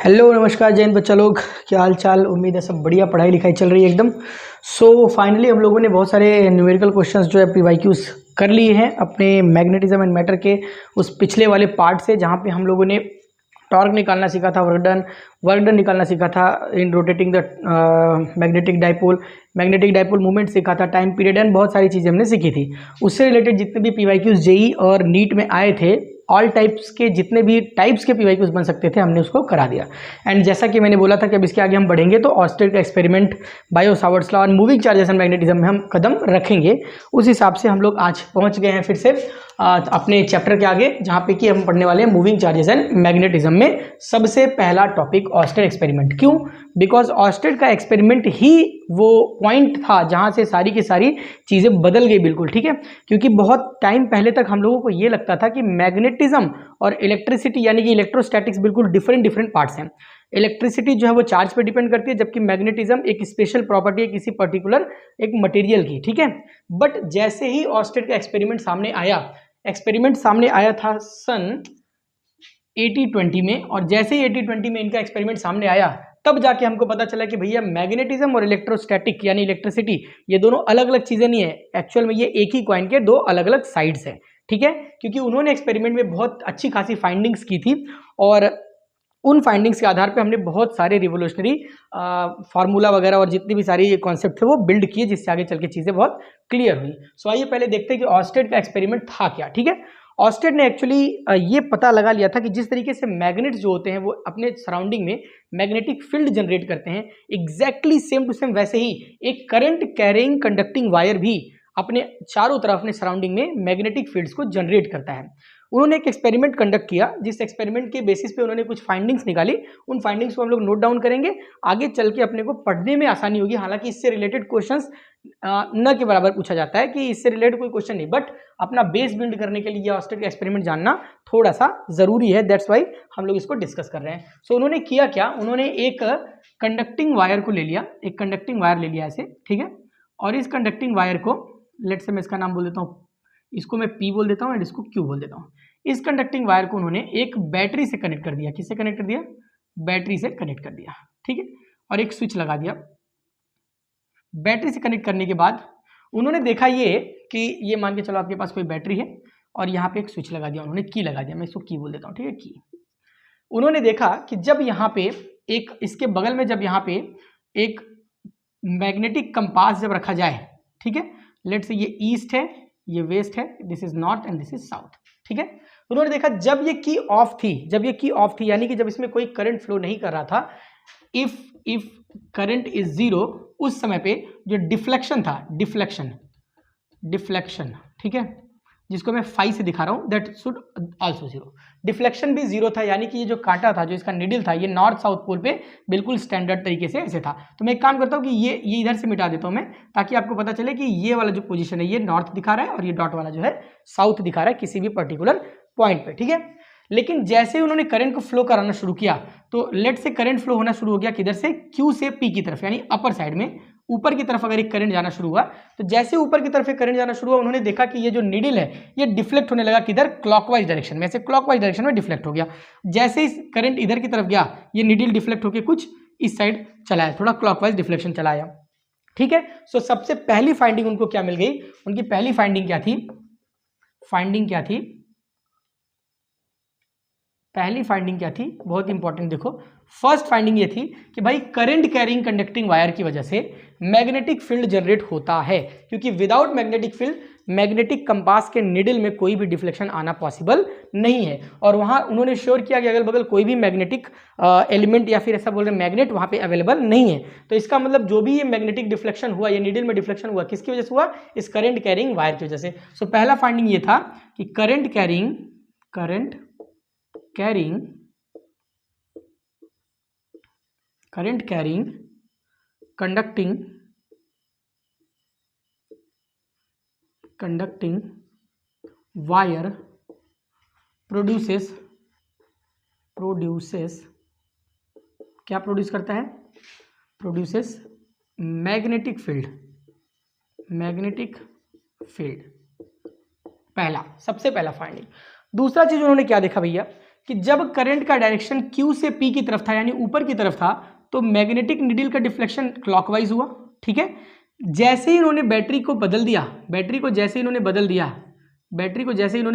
Hello नमस्कार जैन बच्चा लोग, क्या हाल चाल। उम्मीद है सब बढ़िया, पढ़ाई लिखाई चल रही है एकदम। सो फाइनली हम लोगों ने बहुत सारे न्यूमेरिकल क्वेश्चंस जो है पीवाईक्यूज कर लिए हैं अपने मैग्नेटिज्म एंड मैटर के उस पिछले वाले पार्ट से, जहाँ पे हम लोगों ने टॉर्क निकालना सीखा था, वर्क डन निकालना सीखा था in rotating the magnetic dipole movement सीखा था, टाइम पीरियड एंड बहुत सारी चीज़ें हमने सीखी थी। उससे रिलेटेड जितने भी पीवाईक्यूज जेई और नीट में आए थे, ऑल टाइप्स के जितने भी टाइप्स के पीवाईक्यूज बन सकते थे, हमने उसको करा दिया। एंड जैसा कि मैंने बोला था कि अब इसके आगे हम बढ़ेंगे तो ऑस्टेड का एक्सपेरिमेंट, बायो सावर्ट्स लॉ और मूविंग चार्जेस एंड मैग्नेटिज्म में हम कदम रखेंगे। उस हिसाब से हम लोग आज पहुंच गए हैं फिर से अपने चैप्टर के आगे, जहाँ पे कि हम पढ़ने वाले हैं मूविंग चार्जेस एंड मैग्नेटिज्म में सबसे पहला टॉपिक ऑस्टेड एक्सपेरिमेंट। क्यों? बिकॉज ऑस्टेड का एक्सपेरिमेंट ही वो पॉइंट था जहाँ से सारी की सारी चीज़ें बदल गई बिल्कुल, ठीक है। क्योंकि बहुत टाइम पहले तक हम लोगों को ये लगता था कि मैग्नेटिज्म और इलेक्ट्रिसिटी यानी कि इलेक्ट्रोस्टैटिक्स बिल्कुल डिफरेंट पार्ट्स हैं। इलेक्ट्रिसिटी जो है वो चार्ज पे डिपेंड करती है, जबकि मैग्नेटिज्म एक स्पेशल प्रॉपर्टी है किसी पर्टिकुलर एक मटेरियल की, ठीक है। बट जैसे ही ऑस्टेड का एक्सपेरिमेंट सामने आया था सन 8020 में, और जैसे ही 8020 में इनका एक्सपेरिमेंट सामने आया, तब जाके हमको पता चला कि भैया मैग्नेटिज्म और इलेक्ट्रोस्टैटिक यानी इलेक्ट्रिसिटी, ये दोनों अलग अलग चीज़ें नहीं है। एक्चुअल में ये एक ही कॉइन के दो अलग अलग साइड्स हैं, ठीक है। क्योंकि उन्होंने एक्सपेरिमेंट में बहुत अच्छी खासी फाइंडिंग्स की थी, और उन फाइंडिंग्स के आधार पे हमने बहुत सारे रिवोल्यूशनरी फार्मूला वगैरह और जितनी भी सारी ये कॉन्सेप्ट थे वो बिल्ड किए, जिससे आगे चल के चीज़ें बहुत क्लियर हुई। सो आइए पहले देखते हैं कि ऑस्टेड का एक्सपेरिमेंट था क्या, ठीक है। ऑस्टेड ने एक्चुअली ये पता लगा लिया था कि जिस तरीके से मैग्नेट्स जो होते हैं वो अपने सराउंडिंग में मैग्नेटिक फील्ड जनरेट करते हैं, एग्जैक्टली सेम टू सेम वैसे ही एक करंट कैरिंग कंडक्टिंग वायर भी अपने चारों तरफ अपने सराउंडिंग में मैग्नेटिक फील्ड्स को जनरेट करता है। उन्होंने एक एक्सपेरिमेंट कंडक्ट किया, जिस एक्सपेरिमेंट के बेसिस पे उन्होंने कुछ फाइंडिंग्स निकाली। उन फाइंडिंग्स को हम लोग नोट डाउन करेंगे, आगे चल के अपने को पढ़ने में आसानी होगी। हालांकि इससे रिलेटेड क्वेश्चंस न के बराबर पूछा जाता है कि इससे रिलेटेड कोई क्वेश्चन नहीं, बट अपना बेस बिल्ड करने के लिए ऑस्टेड का एक्सपेरिमेंट जानना थोड़ा सा जरूरी है। दैट्स वाई हम लोग इसको डिस्कस कर रहे हैं। सो उन्होंने किया क्या, उन्होंने एक कंडक्टिंग वायर को ले लिया, एक कंडक्टिंग वायर ले लिया ऐसे, ठीक है। और इस कंडक्टिंग वायर को, लेट्स से मैं इसका नाम बोल देता हूँ, इसको मैं P बोल देता हूँ एंड इसको Q बोल देता हूँ। इस कंडक्टिंग वायर को उन्होंने एक बैटरी से कनेक्ट कर दिया। किससे कनेक्ट कर दिया? बैटरी से कनेक्ट कर दिया, ठीक है। और एक स्विच लगा दिया। बैटरी से कनेक्ट करने के बाद उन्होंने देखा ये कि ये मान के चलो आपके पास कोई बैटरी है और यहाँ पे एक स्विच लगा दिया, उन्होंने की लगा दिया, मैं इसको की बोल देता हूँ, ठीक है, की। उन्होंने देखा कि जब यहाँ पे एक इसके बगल में जब यहाँ पे एक मैग्नेटिक कंपास जब रखा जाए, ठीक है, लेट्स से ये ईस्ट है, ये वेस्ट है, this is north and this is south, ठीक है। उन्होंने देखा जब ये की ऑफ थी, यानी कि जब इसमें कोई करंट फ्लो नहीं कर रहा था, इफ करंट इज जीरो, उस समय पे जो डिफ्लेक्शन था, डिफ्लेक्शन, ठीक है, जिसको मैं फाई से दिखा रहा हूं, that should also zero. Deflection भी जीरो था, यानी कि ये जो कांटा था, जो इसका निडल था, ये नॉर्थ साउथ पोल पे बिल्कुल स्टैंडर्ड तरीके से ऐसे था। तो मैं एक काम करता हूँ कि ये इधर से मिटा देता हूँ मैं, ताकि आपको पता चले कि ये वाला जो पोजीशन है ये नॉर्थ दिखा रहा है और ये डॉट वाला जो है साउथ दिखा रहा है किसी भी पर्टिकुलर पॉइंट पे, ठीक है। लेकिन जैसे ही उन्होंने करंट को फ्लो कराना शुरू किया, तो लेट से करंट फ्लो होना शुरू हो गया किधर से? Q से P की तरफ, यानी अपर साइड में ऊपर की तरफ अगर एक करंट जाना शुरू हुआ, तो जैसे ऊपर की तरफ एक करंट जाना शुरू हुआ, उन्होंने देखा कि ये जो निडल है ये डिफ्लेक्ट होने लगा किधर? क्लॉकवाइज डायरेक्शन में, ऐसे क्लॉकवाइज डायरेक्शन में डिफ्लेक्ट हो गया। जैसे ही करंट इधर की तरफ गया, ये निडल डिफ्लेक्ट होकर कुछ इस साइड चला है, थोड़ा क्लॉकवाइज डिफ्लेक्शन चला आया, ठीक है। सो सबसे पहली फाइंडिंग उनको क्या मिल गई? उनकी पहली फाइंडिंग क्या थी? पहली फाइंडिंग क्या थी? बहुत इंपॉर्टेंट, देखो। फर्स्ट फाइंडिंग ये थी कि भाई करंट कैरिंग कंडक्टिंग वायर की वजह से मैग्नेटिक फील्ड जनरेट होता है, क्योंकि without magnetic field magnetic compass के निडल में कोई भी डिफ्लेक्शन आना पॉसिबल नहीं है। और वहां उन्होंने श्योर किया कि अगल बगल कोई भी मैग्नेटिक एलिमेंट या फिर ऐसा बोल रहे मैग्नेट वहां पे अवेलेबल नहीं है। तो इसका मतलब जो भी ये मैग्नेटिक डिफ्लेक्शन हुआ, ये निडल में डिफ्लेक्शन हुआ, किसकी वजह से हुआ? इस करंट कैरिंग वायर की वजह से। सो पहला फाइंडिंग ये था कि current carrying conducting wire produces क्या प्रोड्यूस करता है? प्रोड्यूसेस मैग्नेटिक फील्ड, सबसे पहला फाइंडिंग। दूसरा चीज उन्होंने क्या देखा भैया कि जब करंट का डायरेक्शन Q से P की तरफ था यानी ऊपर की तरफ था तो मैग्नेटिक नीडल का डिफ्लेक्शन क्लॉकवाइज हुआ, ठीक है। जैसे ही इन्होंने बैटरी को बदल दिया, बैटरी को जैसे ही इन्होंने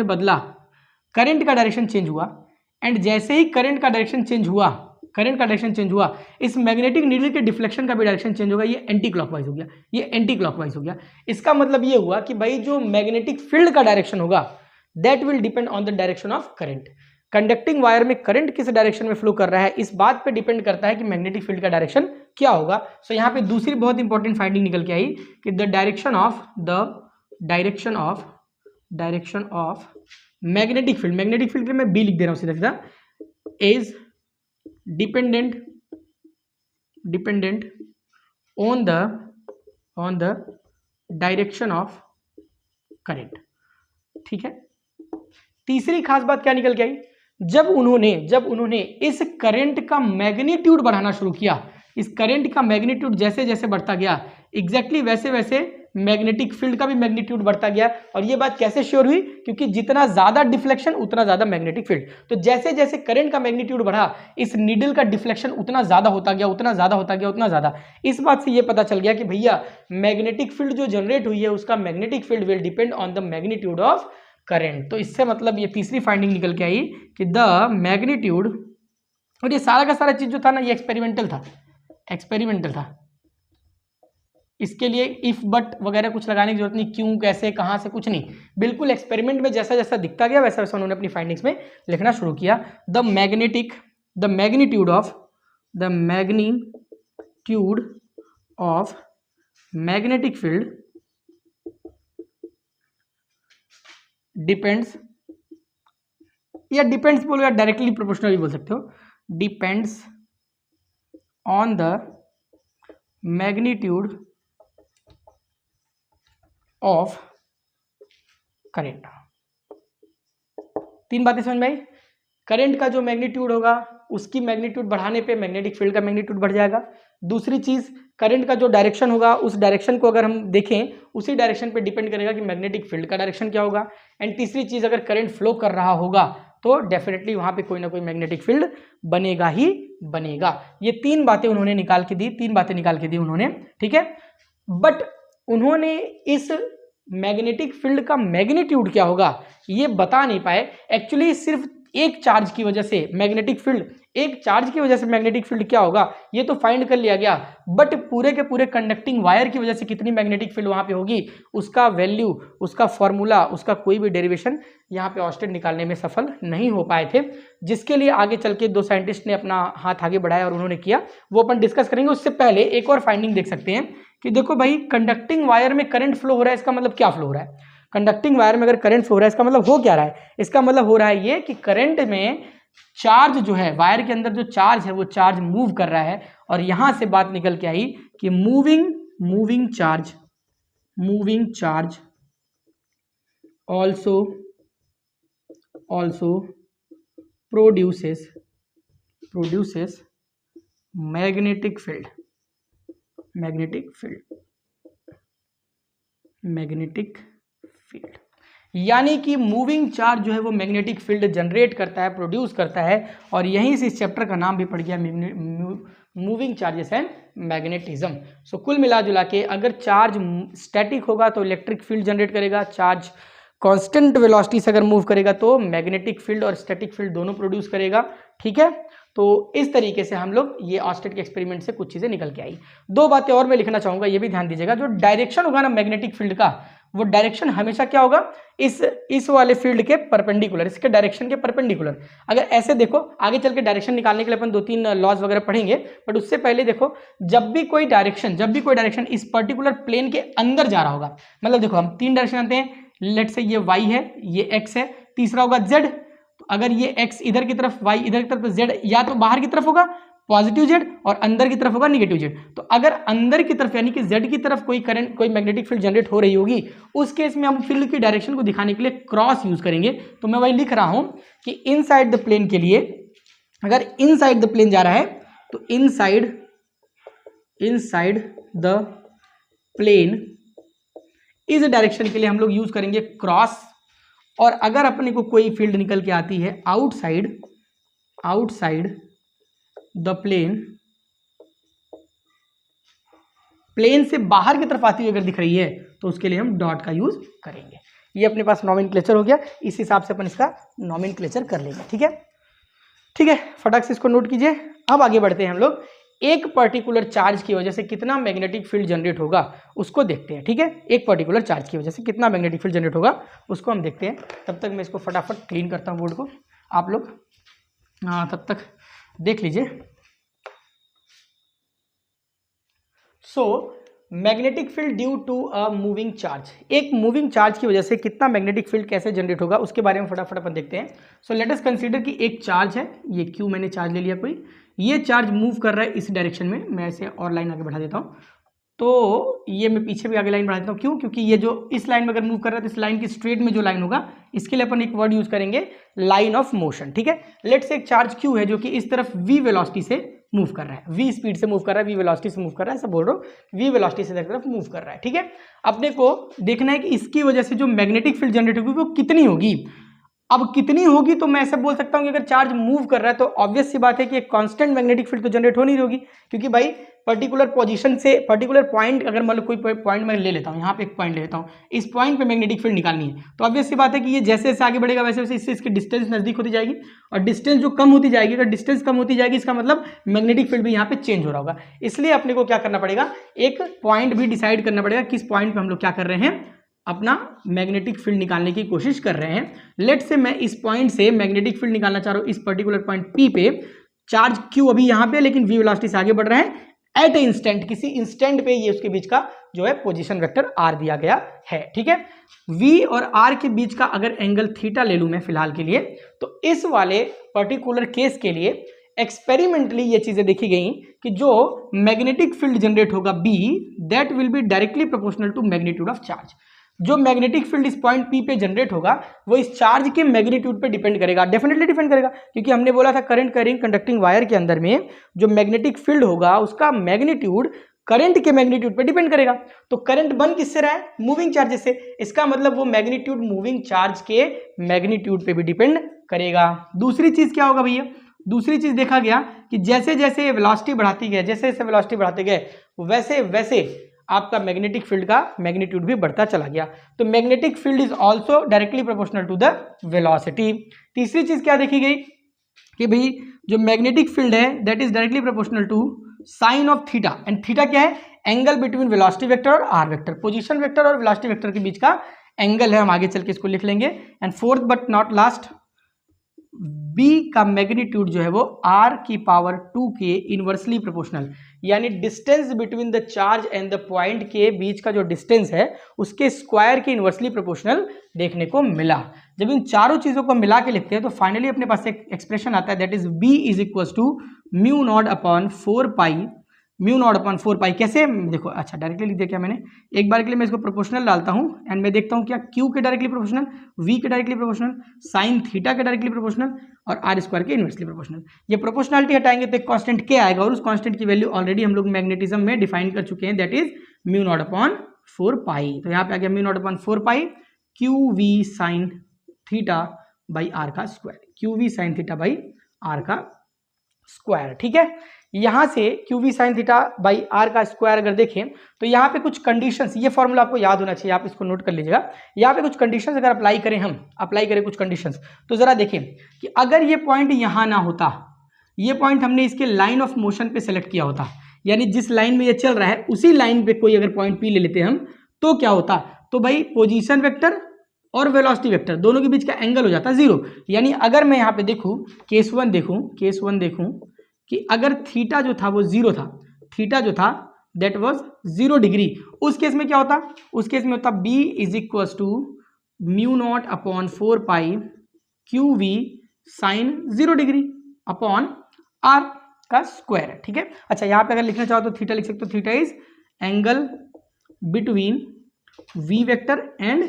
बदला, करंट का डायरेक्शन चेंज हुआ। एंड जैसे ही करंट का डायरेक्शन चेंज हुआ, इस मैग्नेटिक नीडल के डिफ्लेक्शन का भी डायरेक्शन चेंज होगा, ये एंटी क्लॉकवाइज हो गया, इसका मतलब ये हुआ कि भाई जो मैग्नेटिक फील्ड का डायरेक्शन होगा that will depend on the direction of current. Conducting wire में करंट किस डायरेक्शन में फ्लो कर रहा है इस बात पे डिपेंड करता है कि मैग्नेटिक फील्ड का डायरेक्शन क्या होगा। सो यहाँ पे दूसरी बहुत इंपॉर्टेंट फाइंडिंग निकल के आई कि the direction of magnetic field के लिए मैं बी लिख दे रहा हूं सीधा is dependent on the direction of current, ठीक है। तीसरी खास बात क्या निकल के आई, जब उन्होंने इस करंट का मैग्नीट्यूड बढ़ाना शुरू किया, इस करंट का मैग्नीट्यूड जैसे जैसे बढ़ता गया एग्जैक्टली वैसे वैसे मैग्नेटिक फील्ड का भी मैग्नीट्यूड बढ़ता गया। और ये बात कैसे श्योर हुई, क्योंकि जितना ज्यादा डिफ्लेक्शन उतना ज्यादा मैग्नेटिक फील्ड। तो जैसे जैसे करंट का मैग्नीट्यूड बढ़ा इस नीडल का डिफ्लेक्शन उतना ज्यादा होता गया। इस बात से ये पता चल गया कि भैया मैग्नेटिक फील्ड जो जनरेट हुई है उसका magnetic field will depend on the magnitude of current. तो इससे मतलब ये तीसरी फाइंडिंग निकल के आई कि द मैग्नीट्यूड, और ये सारा का सारा चीज जो था ना ये एक्सपेरिमेंटल था। इसके लिए इफ बट वगैरह कुछ लगाने की जरूरत नहीं, क्यों कैसे कहां से कुछ नहीं, बिल्कुल एक्सपेरिमेंट में जैसा जैसा दिखता गया वैसा वैसा उन्होंने अपनी फाइंडिंग्स में लिखना शुरू किया। The magnitude of magnetic field depends बोलो या डायरेक्टली प्रोपोर्शनल भी बोल सकते हो, depends on the magnitude of current. तीन बातें समझ में आई। करंट का जो मैग्नीट्यूड होगा उसकी मैग्नीट्यूड बढ़ाने पे मैग्नेटिक फील्ड का मैग्नीट्यूड बढ़ जाएगा। दूसरी चीज करंट का जो डायरेक्शन होगा उस डायरेक्शन को अगर हम देखें उसी डायरेक्शन पे डिपेंड करेगा कि मैग्नेटिक फील्ड का डायरेक्शन क्या होगा। एंड तीसरी चीज अगर करंट फ्लो कर रहा होगा तो डेफिनेटली वहां पे कोई ना कोई मैग्नेटिक फील्ड बनेगा ही बनेगा। ये तीन बातें निकाल के दी उन्होंने, ठीक है। बट उन्होंने इस मैग्नेटिक फील्ड का मैग्नीट्यूड क्या होगा ये बता नहीं पाए। एक्चुअली सिर्फ एक चार्ज की वजह से मैग्नेटिक फील्ड क्या होगा ये तो फाइंड कर लिया गया, बट पूरे के पूरे कंडक्टिंग वायर की वजह से कितनी मैग्नेटिक फील्ड वहां पे होगी उसका वैल्यू, उसका फॉर्मूला, उसका कोई भी डेरिवेशन यहाँ पे ऑस्टेड निकालने में सफल नहीं हो पाए थे, जिसके लिए आगे चल के दो साइंटिस्ट ने अपना हाथ आगे बढ़ाया और उन्होंने किया, वो अपन डिस्कस करेंगे। उससे पहले एक और फाइंडिंग देख सकते हैं कि देखो भाई कंडक्टिंग वायर में करंट फ्लो हो रहा है, इसका मतलब क्या फ्लो हो रहा है। कंडक्टिंग वायर में अगर करंट फ्लो हो रहा है इसका मतलब हो क्या रहा है, इसका मतलब हो रहा है ये कि करंट में चार्ज जो है, वायर के अंदर जो चार्ज है वो चार्ज मूव कर रहा है। और यहां से बात निकल के आई कि moving charge also produces magnetic field, यानी कि मूविंग चार्ज जो है वो मैग्नेटिक फील्ड जनरेट करता है, प्रोड्यूस करता है। और यहीं से इस चैप्टर का नाम भी पड़ गया मूविंग चार्जेस एंड मैग्नेटिज्म। सो कुल मिला जुला के अगर चार्ज स्टैटिक होगा तो इलेक्ट्रिक फील्ड जनरेट करेगा, चार्ज कांस्टेंट वेलोसिटी से अगर मूव करेगा तो मैग्नेटिक फील्ड और स्टैटिक फील्ड दोनों प्रोड्यूस करेगा, ठीक है। तो इस तरीके से हम लोग ये ऑस्टेड के एक्सपेरिमेंट से कुछ चीजें निकल के आई। दो बातें और मैं लिखना चाहूंगा, ये भी ध्यान दीजिएगा। जो डायरेक्शन होगा ना मैग्नेटिक फील्ड का, वो डायरेक्शन हमेशा क्या होगा, इस वाले फील्ड के परपेंडिकुलर, इसके डायरेक्शन के परपेंडिकुलर। अगर ऐसे देखो, आगे चल के डायरेक्शन निकालने के लिए अपन 2-3 लॉज वगैरह पढ़ेंगे, बट उससे पहले देखो जब भी कोई डायरेक्शन इस पर्टिकुलर प्लेन के अंदर जा रहा होगा, मतलब देखो हम 3 डायरेक्शन आते हैं, लेट से ये y है, ये x है, तीसरा होगा z। तो अगर ये x इधर की तरफ, y इधर की तरफ, तो z या तो बाहर की तरफ होगा पॉजिटिव z और अंदर की तरफ होगा निगेटिव z। तो अगर अंदर की तरफ यानी कि z की तरफ कोई करंट, कोई मैग्नेटिक फील्ड जनरेट हो रही होगी, उस केस में हम फील्ड की डायरेक्शन को दिखाने के लिए क्रॉस यूज करेंगे। तो मैं वही लिख रहा हूं कि इनसाइड द प्लेन के लिए, अगर इनसाइड द प्लेन जा रहा है तो इनसाइड द प्लेन इस डायरेक्शन के लिए हम लोग यूज करेंगे क्रॉस। और अगर अपने को कोई फील्ड निकल के आती है आउटसाइड आउटसाइड द प्लेन से बाहर की तरफ आती हुई अगर दिख रही है तो उसके लिए हम डॉट का यूज करेंगे। ये अपने पास नॉमेनक्लेचर हो गया, इस हिसाब से अपन इसका नॉमेनक्लेचर कर लेंगे। ठीक है, ठीक है, फटाक से इसको नोट कीजिए। अब आगे बढ़ते हैं हम लोग, एक पर्टिकुलर चार्ज की वजह से कितना मैग्नेटिक फील्ड जनरेट होगा उसको देखते हैं। ठीक है, एक पर्टिकुलर चार्ज की वजह से कितना मैग्नेटिक फील्ड जनरेट होगा उसको हम देखते हैं। तब तक मैं इसको फटाफट क्लीन करता हूँ बोर्ड को, आप लोग तब तक देख लीजिए। So magnetic field due to a moving charge, एक मूविंग चार्ज की वजह से कितना मैग्नेटिक फील्ड कैसे जनरेट होगा उसके बारे में फटाफट अपन देखते हैं। सो लेट अस कंसीडर कि एक चार्ज है, ये क्यू मैंने चार्ज ले लिया कोई, ये चार्ज मूव कर रहा है इस डायरेक्शन में, मैं इसे और लाइन आगे बढ़ा देता हूँ, तो ये मैं पीछे भी आगे लाइन बढ़ा देता हूँ। क्यों? क्योंकि ये जो इस लाइन में अगर मूव कर रहा है तो इस लाइन की स्ट्रेट में जो लाइन होगा इसके लिए अपन एक वर्ड यूज करेंगे, लाइन ऑफ मोशन। ठीक है, लेट से एक चार्ज क्यू है जो कि इस तरफ v वेलोसिटी से मूव कर रहा है, v स्पीड से मूव कर रहा है, v वेलोसिटी से मूव कर रहा है, ऐसा बोल रहा हूँ, v वेलोसिटी से तरफ मूव कर रहा है। ठीक है, अपने को देखना है कि इसकी वजह से जो मैग्नेटिक फील्ड जनरेट होगी वो कितनी होगी। अब कितनी होगी तो मैं ऐसे बोल सकता हूँ कि अगर चार्ज मूव कर रहा है तो ऑब्वियस सी बात है कि एक कांस्टेंट मैग्नेटिक फील्ड तो जनरेट हो नहीं होगी, क्योंकि भाई पर्टिकुलर पोजीशन से पर्टिकुलर पॉइंट, अगर मतलब कोई पॉइंट मैं ले लेता हूँ, यहाँ पे एक पॉइंट ले लेता हूँ, इस पॉइंट पे मैग्नेटिक फील्ड निकालनी है, तो ऑब्वियस सी बात है कि ये जैसे जैसे आगे बढ़ेगा वैसे वैसे इससे इसकी डिस्टेंस नजदीक होती जाएगी, और डिस्टेंस जो कम होती जाएगी, अगर डिस्टेंस कम होती जाएगी इसका मतलब मैग्नेटिक फील्ड भी यहाँ पे चेंज हो रहा होगा। इसलिए अपने को क्या करना पड़ेगा, एक पॉइंट भी डिसाइड करना पड़ेगा किस पॉइंट पे हम लोग क्या कर रहे हैं, अपना मैग्नेटिक फील्ड निकालने की कोशिश कर रहे हैं। लेट से मैं इस पॉइंट से मैग्नेटिक फील्ड निकालना चाह रहा हूं, इस पर्टिकुलर पॉइंट P पे, चार्ज Q अभी यहां पे लेकिन v वेलोसिटी से आगे बढ़ रहा है, एट ए इंस्टेंट, किसी इंस्टेंट पे ये उसके बीच का जो है पोजीशन वेक्टर r दिया गया है। ठीक है, v और r के बीच का अगर एंगल थीटा ले लूं मैं फिलहाल के लिए, तो इस वाले पर्टिकुलर केस के लिए एक्सपेरिमेंटली ये चीजें देखी गई कि जो मैग्नेटिक फील्ड जनरेट होगा B, that will be directly proportional to magnitude of charge. जो मैग्नेटिक फील्ड इस पॉइंट P पे जनरेट होगा वो इस चार्ज के मैग्नीट्यूड पे डिपेंड करेगा, डेफिनेटली डिपेंड करेगा, क्योंकि हमने बोला था करंट कैरिंग कंडक्टिंग वायर के अंदर में जो मैग्नेटिक फील्ड होगा उसका मैग्नीट्यूड करंट के मैग्नीट्यूड पे डिपेंड करेगा। तो करंट बन किससे रहा है, मूविंग चार्ज से, इसका मतलब वो मैग्नीट्यूड मूविंग चार्ज के मैग्नीट्यूड पे भी डिपेंड करेगा। दूसरी चीज क्या होगा भैया, दूसरी चीज देखा गया कि जैसे जैसे वेलोसिटी बढ़ाती गई, जैसे जैसे वेलोसिटी बढ़ाते गए वैसे वैसे आपका मैग्नेटिक फील्ड का मैग्नीट्यूड भी बढ़ता चला गया। तो magnetic field is also directly proportional to the velocity. तीसरी चीज क्या देखी गई कि भाई जो मैग्नेटिक फील्ड है that is directly proportional to sine of theta, and theta क्या है, एंगल बिटवीन वेलोसिटी वेक्टर और आर वेक्टर, पोजीशन वेक्टर और वेलोसिटी वेक्टर के बीच का एंगल है, हम आगे चल के इसको लिख लेंगे। And fourth but not last, B का मैग्नीट्यूड जो है वो R की पावर 2 के इनवर्सली प्रोपोर्शनल, यानी distance between the charge and the point के बीच का जो डिस्टेंस है उसके स्क्वायर के इनवर्सली प्रोपोर्शनल देखने को मिला। जब इन चारों चीजों को मिला के लिखते हैं तो फाइनली अपने पास एक एक्सप्रेशन आता है, that is B is equal to mu naught upon 4 pi, mu naught upon 4 pi. कैसे देखो, अच्छा डायरेक्टली लिख दिया क्या मैंने, एक बार के लिए मैं इसको प्रोपोर्शनल डालता हूं एंड मैं देखता हूं क्या Q के डायरेक्टली प्रोपोर्शनल, V के डायरेक्टली प्रोपोर्शनल, साइन थीटा के डायरेक्टली प्रोपोर्शनल और आर स्क्वायर के इनवर्सली प्रोपोर्शनल। ये प्रोपोर्शनलिटी हटाएंगे तो एक कांस्टेंट K आएगा, और उस कांस्टेंट की वैल्यू ऑलरेडी हम लोग मैग्नेटिज्म में डिफाइन कर चुके हैं, that is mu naught upon 4 pi. तो यहाँ पे आ गया mu naught upon 4 pi QV sine theta by R का square, QV sine theta by R का स्क्वायर। ठीक है, यहां से QV sine theta by R का स्क्वायर अगर देखें तो यहाँ पे कुछ कंडीशंस, ये फॉर्मूला आपको याद होना चाहिए, आप इसको नोट कर लीजिएगा। यहाँ पे कुछ कंडीशंस अगर अप्लाई करें, हम अप्लाई करें कुछ कंडीशंस, तो जरा देखें कि अगर ये पॉइंट यहाँ ना होता, ये पॉइंट हमने इसके लाइन ऑफ मोशन पे सेलेक्ट किया होता, यानी जिस लाइन में ये चल रहा है उसी लाइन पे कोई अगर पॉइंट P ले लेते हम, तो क्या होता, तो भाई पोजीशन वेक्टर और वेलोसिटी वेक्टर दोनों के बीच का एंगल हो जाता 0। यानी अगर मैं यहाँ पे देखूँ केस वन देखूँ कि अगर थीटा जो था वो 0 था, थीटा जो था दैट वाज 0 डिग्री, उस केस में क्या होता, उस केस में होता B is equal to mu naught upon 4 pi QV sine 0 degree upon R का स्क्वायर। ठीक है, अच्छा यहाँ पे अगर लिखना चाहो तो थीटा लिख सकते हो, theta is angle between V vector and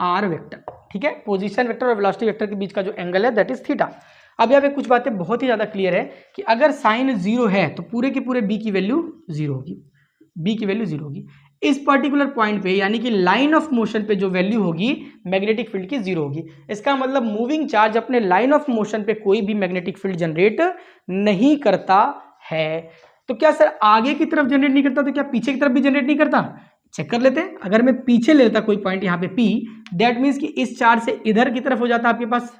R vector. ठीक है, पोजीशन वेक्टर और वेलोसिटी वेक्टर के बीच का जो एंगल है दैट इज थीटा। अब यहाँ पे कुछ बातें बहुत ही ज्यादा क्लियर है कि अगर साइन 0 है तो पूरे के पूरे B की वैल्यू 0 होगी, B की वैल्यू 0 होगी। इस पर्टिकुलर पॉइंट पे यानी कि लाइन ऑफ मोशन पे जो वैल्यू होगी मैग्नेटिक फील्ड की 0 होगी। इसका मतलब मूविंग चार्ज अपने लाइन ऑफ मोशन पे कोई भी मैग्नेटिक फील्ड जनरेट नहीं करता है। तो क्या सर आगे की तरफ जनरेट नहीं करता, तो क्या पीछे की तरफ भी जनरेट नहीं करता? चेक कर लेते हैं। अगर मैं पीछे ले लेता कोई पॉइंट यहाँ पे P, दैट मीन्स कि इस चार्ज से इधर की तरफ हो जाता आपके पास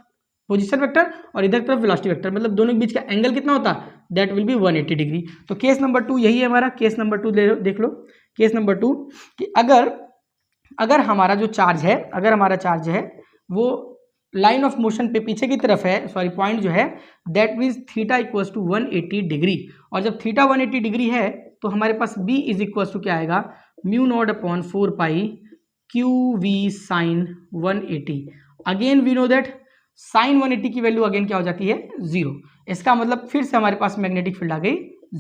पोजीशन वेक्टर और इधर की तरफ वेलोसिटी वेक्टर, मतलब दोनों के बीच का एंगल कितना होता? That will B 180 degree. तो केस नंबर 2 यही है हमारा। केस नंबर 2 देख लो। केस नंबर 2 कि अगर हमारा जो चार्ज है, अगर हमारा चार्ज है वो लाइन ऑफ मोशन पे पीछे की तरफ है, सॉरी पॉइंट जो है, that means theta equals to 180 degree. और जब थीटा 180 डिग्री है तो हमारे पास B इज इक्वल्स टू क्या आएगा? Mu naught upon 4 pi Q V sine 180। Again we know that sine 180 की वैल्यू अगेन क्या हो जाती है? 0। इसका मतलब फिर से हमारे पास मैग्नेटिक फील्ड आ गई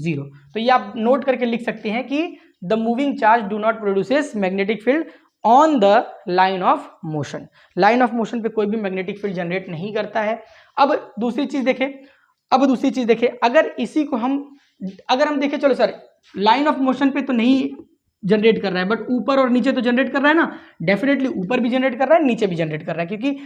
0। तो ये आप नोट करके लिख सकते हैं कि the moving charge do not produces magnetic field on the line of motion. Line of motion पे कोई भी मैग्नेटिक फील्ड जनरेट नहीं करता है। अब दूसरी चीज देखें, अगर इसी को अगर हम देखें, चलो सर लाइन ऑफ मोशन पे तो नहीं जनरेट कर रहा है, बट ऊपर और नीचे तो जनरेट कर रहा है ना। डेफिनेटली ऊपर भी जनरेट कर रहा है, नीचे भी जनरेट कर रहा है, क्योंकि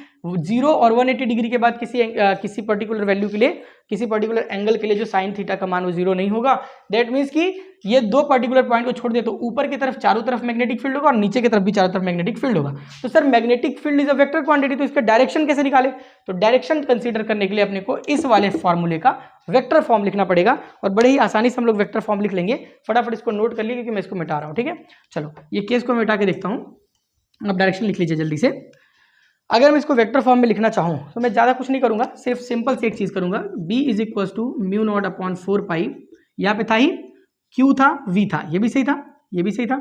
0 और 180 डिग्री के बाद किसी पर्टिकुलर वैल्यू के लिए, किसी पर्टिकुलर एंगल के लिए जो साइन थीटा का मान वो 0 नहीं होगा। दैट मीन्स कि ये दो पर्टिकुलर पॉइंट को छोड़ दे तो ऊपर की तरफ चारों तरफ मैग्नेटिक फील्ड होगा और नीचे की तरफ भी चारों तरफ मैग्नेटिक फील्ड होगा। तो sir magnetic field is a vector quantity, तो इसका डायरेक्शन कैसे निकाले? तो डायरेक्शन कंसीडर करने के लिए अपने को इस वाले फॉर्मूले का वेक्टर फॉर्म लिखना पड़ेगा और बड़े ही आसानी से हम लोग वेक्टर फॉर्म लिख लेंगे। फटाफट इसको नोट कर लिए क्योंकि मैं इसको मिटा रहा हूँ। ठीक है, चलो ये केस को मिटा के देखता हूँ। अब डायरेक्शन लिख लीजिए जल्दी से। अगर मैं इसको वेक्टर फॉर्म में लिखना चाहूँ तो मैं ज़्यादा कुछ नहीं करूँगा, सिर्फ सिंपल से एक चीज़ करूँगा। B is equals to mu naught upon 4 pi, यहाँ पे था ही Q था, V था, ये भी सही था, ये भी सही था,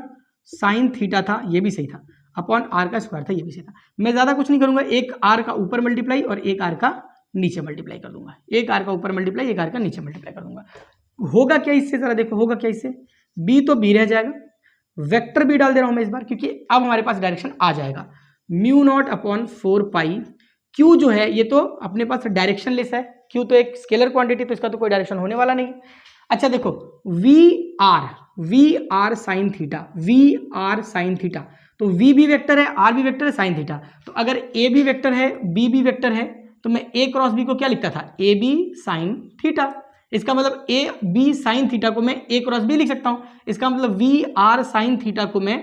साइन थीटा था, ये भी सही था, अपॉन R का स्क्वायर था, ये भी सही था। मैं ज़्यादा कुछ नहीं करूँगा, एक R का ऊपर मल्टीप्लाई और एक R का नीचे मल्टीप्लाई कर दूंगा। एक R का ऊपर मल्टीप्लाई, एक R का नीचे मल्टीप्लाई कर दूंगा। होगा क्या इससे, जरा देखो होगा क्या इससे? B तो B रह जाएगा, वेक्टर भी डाल दे रहा हूं मैं इस बार क्योंकि अब हमारे पास डायरेक्शन आ जाएगा। Mu naught upon 4 pi, Q जो है ये तो अपने पास डायरेक्शन लेस है, क्यू तो एक स्केलर क्वांटिटी, तो इसका तो कोई डायरेक्शन होने वाला नहीं। अच्छा देखो V R sine theta, V R sine theta, तो वी भी वेक्टर है, आर भी वेक्टर है, साइन थीटा। तो अगर ए भी वेक्टर है, बी भी वेक्टर है, तो मैं ए क्रॉस बी को क्या लिखता था? A B sine theta. इसका मतलब ए बी साइन थीटा को मैं ए क्रॉस बी लिख सकता हूं। इसका मतलब वी आर साइन थीटा को मैं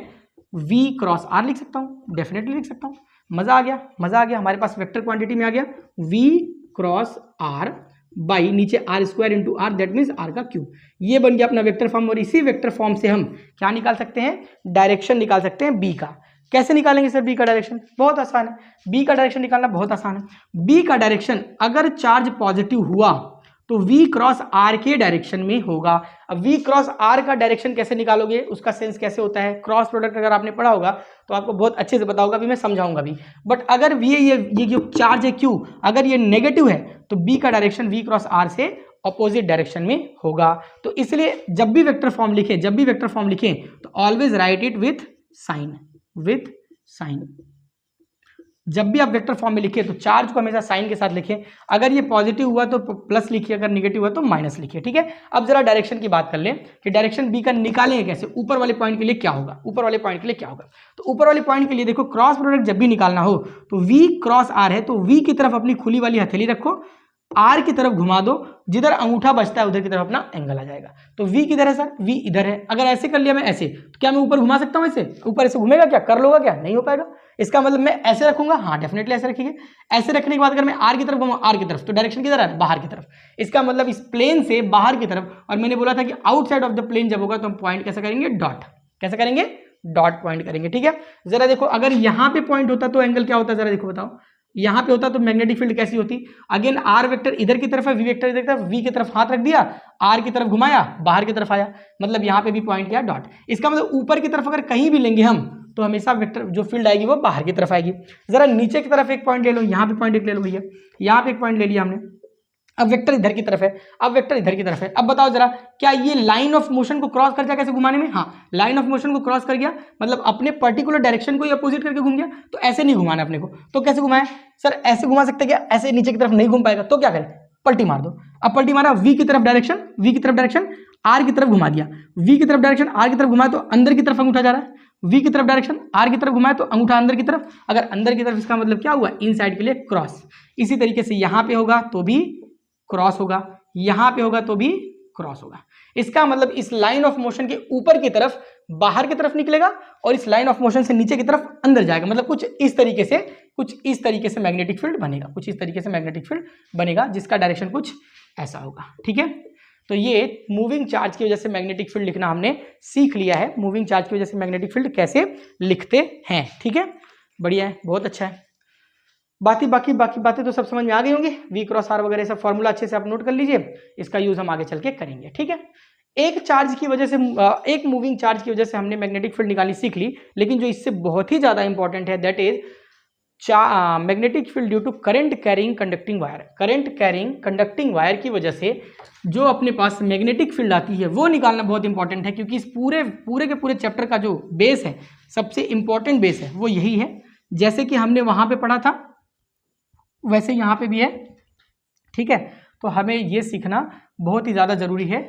वी क्रॉस आर लिख सकता हूं, डेफिनेटली लिख सकता हूं। मजा आ गया, मजा आ गया, हमारे पास वेक्टर क्वांटिटी में आ गया वी क्रॉस आर बाई नीचे R square into R, that means R का क्यूब। ये बन गया अपना वेक्टर फॉर्म और इसी वेक्टर फॉर्म से हम क्या निकाल सकते हैं? डायरेक्शन निकाल सकते हैं बी का। कैसे निकालेंगे सर बी का डायरेक्शन? बहुत आसान है, बी का डायरेक्शन निकालना बहुत आसान है। बी का डायरेक्शन अगर चार्ज पॉजिटिव हुआ तो v क्रॉस r के डायरेक्शन में होगा। अब v क्रॉस r का डायरेक्शन कैसे निकालोगे, उसका सेंस कैसे होता है? क्रॉस प्रोडक्ट अगर आपने पढ़ा होगा तो आपको बहुत अच्छे से पता होगा, अभी मैं समझाऊंगा भी। बट अगर ये जो चार्ज है q अगर ये नेगेटिव है तो b का डायरेक्शन v क्रॉस r से ऑपोजिट डायरेक्शन में होगा। तो इसलिए जब भी वेक्टर फॉर्म लिखें तो always write it with sine. जब भी आप वेक्टर फॉर्म में लिखिए तो चार्ज को हमेशा साइन के साथ लिखिए। अगर ये पॉजिटिव हुआ तो प्लस लिखिए, अगर नेगेटिव हुआ तो माइनस लिखिए। ठीक है, अब जरा डायरेक्शन की बात कर लें कि डायरेक्शन बी का निकालेंगे कैसे। ऊपर वाले पॉइंट के लिए क्या होगा? तो ऊपर वाले पॉइंट के लिए देखो, क्रॉस प्रोडक्ट जब भी निकालना हो तो वी क्रॉस आर है, तो वी की तरफ अपनी खुली वाली हथेली रखो, आर की तरफ घुमा दो, जिधर अंगूठा बचता है उधर की तरफ अपना एंगल आ जाएगा। तो वी किधर है सर? वी इधर है। अगर ऐसे कर लिया मैं ऐसे, तो क्या मैं ऊपर घुमा सकता हूं? ऐसे ऊपर ऐसे घूमेगा क्या? कर लोगा क्या? नहीं हो पाएगा। इसका मतलब मैं ऐसे रखूंगा, हाँ डेफिनेटली ऐसे रखिए। ऐसे रखने के बाद अगर मैं आर की तरफ घूमा, आर की तरफ, तो डायरेक्शन किधर है? बाहर की तरफ। इसका मतलब इस प्लेन से बाहर की तरफ। और मैंने बोला था कि आउटसाइड ऑफ द प्लेन जब होगा तो हम पॉइंट कैसे करेंगे? डॉट। कैसे करेंगे? डॉट पॉइंट करेंगे। ठीक है, जरा देखो अगर यहां पे पॉइंट होता तो एंगल क्या होता? जरा देखो बताओ, यहां पे होता तो मैग्नेटिक फील्ड कैसी होती? अगेन आर वेक्टर इधर की तरफ है, वी वेक्टर इधर की तरफ, वी की तरफ हाथ रख दिया, आर की तरफ घुमाया, बाहर की तरफ आया, मतलब यहां पे भी पॉइंट क्या? डॉट। इसका मतलब ऊपर की तरफ अगर कहीं भी लेंगे हम तो हमेशा वेक्टर जो फील्ड आएगी वो बाहर की तरफ आएगी। जरा नीचे की तरफ एक पॉइंट ले लो, यहाँ पे पॉइंट एक ले लो भैया, यहाँ पे एक पॉइंट ले लिया हमने। अब वेक्टर इधर की तरफ है, अब वेक्टर इधर की तरफ है। अब बताओ जरा, क्या ये लाइन ऑफ मोशन को क्रॉस कर जाए कैसे घुमाने में? हाँ, लाइन ऑफ मोशन को क्रॉस कर गया, मतलब अपने पर्टिकुलर डायरेक्शन को ही अपोजिट करके घूम गया। तो ऐसे नहीं घुमाना अपने को, तो कैसे घुमाए सर? ऐसे घुमा सकते क्या? ऐसे नीचे की तरफ नहीं घूम पाएगा, तो क्या करें? पलटी मार दो। अब पलटी मारा, वी की तरफ डायरेक्शन आर की तरफ घुमा दिया, वी की तरफ डायरेक्शन आर की तरफ घुमाया तो अंदर की तरफ अंगूठा जा रहा है, वी की तरफ डायरेक्शन आर की तरफ घुमाया तो अंगूठा अंदर की तरफ, अगर अंदर की तरफ इसका मतलब क्या हुआ, इन साइड के लिए क्रॉस। इसी तरीके से यहां पे होगा तो भी क्रॉस होगा, यहां पे होगा तो भी क्रॉस होगा। इसका मतलब इस लाइन ऑफ मोशन के ऊपर की तरफ बाहर की तरफ निकलेगा और इस लाइन ऑफ मोशन से नीचे की तरफ अंदर जाएगा। मतलब कुछ इस तरीके से मैग्नेटिक फील्ड बनेगा, कुछ इस तरीके से मैग्नेटिक फील्ड बनेगा जिसका डायरेक्शन कुछ ऐसा होगा। ठीक है, तो ये मूविंग चार्ज की वजह से मैग्नेटिक फील्ड लिखना हमने सीख लिया है, मूविंग चार्ज की वजह से मैग्नेटिक फील्ड कैसे लिखते हैं। ठीक है, बढ़िया है, बहुत अच्छा है। बाकी बातें तो सब समझ में आ गई होंगी। वी क्रॉस आर वगैरह सब फॉर्मूला अच्छे से आप नोट कर लीजिए, इसका यूज हम आगे चल के करेंगे। ठीक है, एक चार्ज की वजह से, एक मूविंग चार्ज की वजह से हमने मैग्नेटिक फील्ड निकालनी सीख ली, लेकिन जो इससे बहुत ही ज्यादा इंपॉर्टेंट है that is magnetic field due to current carrying conducting wire. Current carrying conducting wire की वजह से जो अपने पास मैग्नेटिक फील्ड आती है वो निकालना बहुत इंपॉर्टेंट है, क्योंकि इस पूरे के पूरे चैप्टर का जो बेस है, सबसे इंपॉर्टेंट बेस है वो यही है। जैसे कि हमने वहां पे पढ़ा था वैसे यहाँ पे भी है। ठीक है, तो हमें ये सीखना बहुत ही ज़्यादा ज़रूरी है।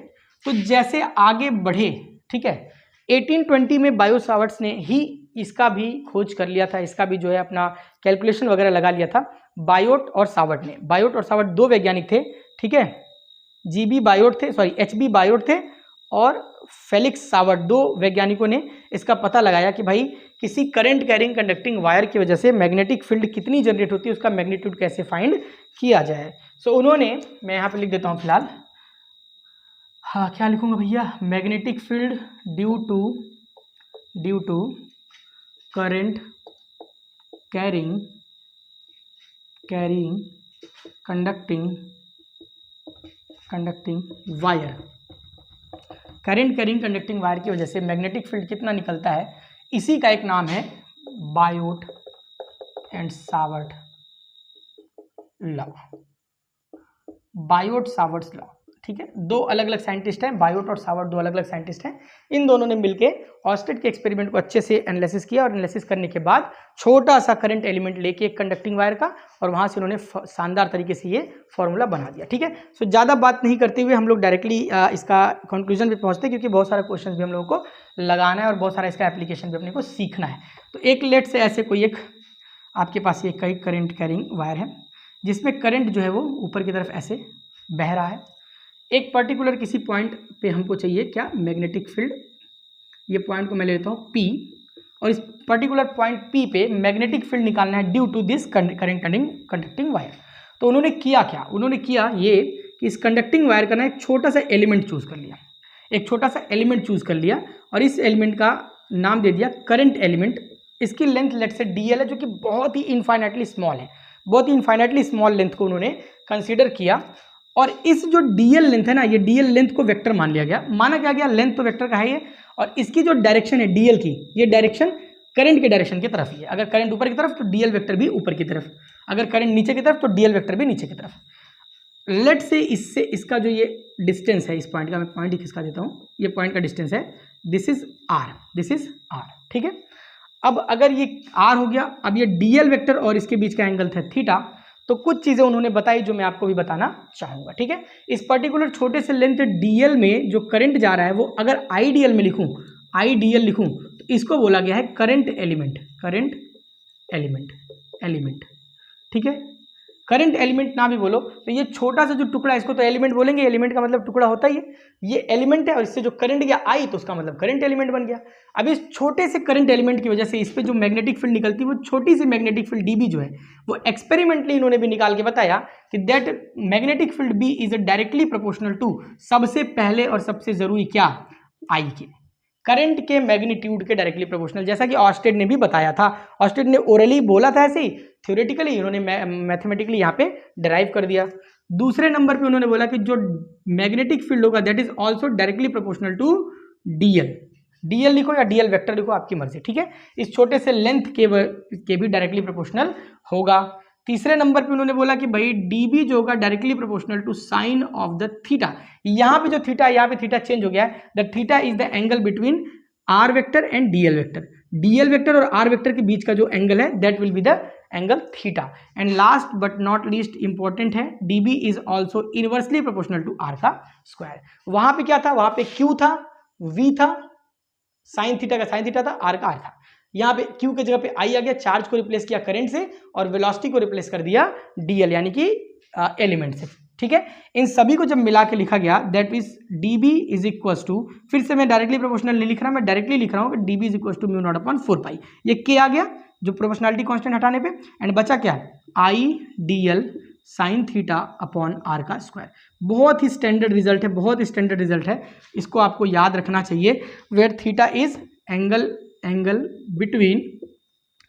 तो जैसे आगे बढ़े, ठीक है, 1820 में बायो सावर्ट्स ने ही इसका भी खोज कर लिया था, इसका भी जो है अपना कैलकुलेशन वगैरह लगा लिया था। बायोट और सावर्ट ने, बायोट और सावर्ट दो वैज्ञानिक थे। ठीक है, एचबी बायोट थे और फेलिक्स सावर्ट, दो वैज्ञानिकों ने इसका पता लगाया कि भाई किसी करंट कैरिंग कंडक्टिंग वायर की वजह से मैग्नेटिक फील्ड कितनी जनरेट होती है, उसका मैग्नीट्यूड कैसे फाइंड किया जाए। सो उन्होंने, मैं यहाँ पे लिख देता हूँ फिलहाल, हाँ क्या लिखूंगा भैया, magnetic field due to current carrying conducting wire. Current carrying conducting wire की वजह से मैग्नेटिक फील्ड कितना निकलता है, इसी का एक नाम है Biot and Savart law, Biot Savart's law. ठीक है, दो अलग अलग साइंटिस्ट हैं, बायोट और सावर्ट दो अलग अलग साइंटिस्ट हैं। इन दोनों ने मिलके ऑस्टेड के एक्सपेरिमेंट को अच्छे से एनालिसिस किया और एनालिसिस करने के बाद छोटा सा करंट एलिमेंट लेके एक कंडक्टिंग वायर का, और वहां से उन्होंने शानदार तरीके से ये फॉर्मूला बना दिया। ठीक है, सो ज़्यादा बात नहीं करते हुए हम लोग डायरेक्टली इसका कंक्लूजन पे पहुंचते हैं, क्योंकि बहुत सारा क्वेश्चन भी हम लोगों को लगाना है और बहुत सारा इसका एप्लीकेशन भी अपने को सीखना है। तो एक लेट से ऐसे कोई एक आपके पास ये कई करंट कैरिंग वायर है जिसमें करंट जो है वो ऊपर की तरफ ऐसे बह रहा है। एक पर्टिकुलर किसी पॉइंट पे हमको चाहिए क्या, मैग्नेटिक फील्ड। ये पॉइंट को मैं लेता हूँ P, और इस पर्टिकुलर पॉइंट P पे मैग्नेटिक फील्ड निकालना है due to this current conducting wire. तो उन्होंने किया क्या, उन्होंने किया ये कि इस कंडक्टिंग वायर का ना एक छोटा सा एलिमेंट चूज कर लिया, एक छोटा सा एलिमेंट चूज कर लिया और इस एलिमेंट का नाम दे दिया करंट एलिमेंट। इसकी लेंथ लेट से DL है, जो कि बहुत ही इनफाइनाइटली स्मॉल है, बहुत ही इनफाइनाइटली स्मॉल लेंथ को उन्होंने कंसीडर किया। और इस जो DL लेंथ है ना, ये DL लेंथ को वेक्टर मान लिया गया। माना क्या गया, लेंथ तो वेक्टर का है ये, और इसकी जो डायरेक्शन है DL की, ये डायरेक्शन करंट के डायरेक्शन की तरफ ही है। अगर करंट ऊपर की तरफ तो DL वेक्टर भी ऊपर की तरफ, अगर करंट नीचे की तरफ तो DL वेक्टर भी नीचे की तरफ। लेट से इससे इसका जो ये डिस्टेंस है, इस पॉइंट का मैं पॉइंट ही खिसका देता हूँ, ये पॉइंट का डिस्टेंस है, दिस इज R। ठीक है, अब अगर ये R हो गया, अब ये DL वेक्टर और इसके बीच का एंगल था थीटा। तो कुछ चीजें उन्होंने बताई जो मैं आपको भी बताना चाहूंगा। ठीक है, इस पर्टिकुलर छोटे से लेंथ DL में जो करंट जा रहा है वो अगर IDL में लिखूं, IDL लिखूं, तो इसको बोला गया है करंट एलिमेंट। ठीक है, करंट एलिमेंट ना भी बोलो तो ये छोटा सा जो टुकड़ा है इसको तो एलिमेंट बोलेंगे, एलिमेंट का मतलब टुकड़ा होता ही है, ये एलिमेंट है, और इससे जो करंट गया आई तो उसका मतलब करंट एलिमेंट बन गया। अब इस छोटे से करंट एलिमेंट की वजह से इस पे जो मैग्नेटिक फील्ड निकलती है वो छोटी सी मैग्नेटिक फील्ड DB जो है वो एक्सपेरिमेंटली इन्होंने भी निकाल के बताया कि that magnetic field B is directly proportional to, सबसे पहले और सबसे जरूरी क्या, आई के करंट के मैग्नीट्यूड के डायरेक्टली प्रोपोर्शनल, जैसा कि ऑस्टेड ने भी बताया था। ऑस्टेड ने ओरली बोला था ऐसे ही, थ्योरेटिकली इन्होंने मैथमेटिकली यहाँ पे डिराइव कर दिया। दूसरे नंबर पे उन्होंने बोला कि जो मैग्नेटिक फील्ड होगा that is also directly proportional to DL लिखो या DL वेक्टर लिखो, आपकी मर्जी। ठीक है, इस छोटे से लेंथ के भी डायरेक्टली प्रोपोर्शनल होगा। तीसरे नंबर पे उन्होंने बोला कि भाई DB जो होगा directly proportional to sine of the theta. यहाँ पे जो थीटा है, यहाँ पे थीटा चेंज हो गया है, the theta is the angle between R vector and DL vector. DL vector और R वेक्टर के बीच का जो एंगल है that will be the angle theta. And last but not least important है, dB is also inversely proportional to r का square. वहां पे क्या था, वहां पे q था, v था, साइन थीटा का साइन थीटा था, r का r था। यहाँ पे q के जगह पे I आ गया, चार्ज को रिप्लेस किया करंट से, और वेलोसिटी को रिप्लेस कर दिया dl यानी कि एलिमेंट से। ठीक है, इन सभी को जब मिला के लिखा गया that is dB is equal to, फिर से मैं डायरेक्टली प्रोपोर्शनल नहीं लिख रहा, मैं डायरेक्टली लिख रहा हूँ कि dB is equal to mu naught upon 4 pi. ये k आ गया जो प्रोपोर्शनलिटी कांस्टेंट हटाने पे, एंड बचा क्या, I dl sine theta upon r का स्क्वायर। बहुत ही स्टैंडर्ड रिजल्ट है, बहुत स्टैंडर्ड रिजल्ट है, इसको आपको याद रखना चाहिए। Where theta is angle between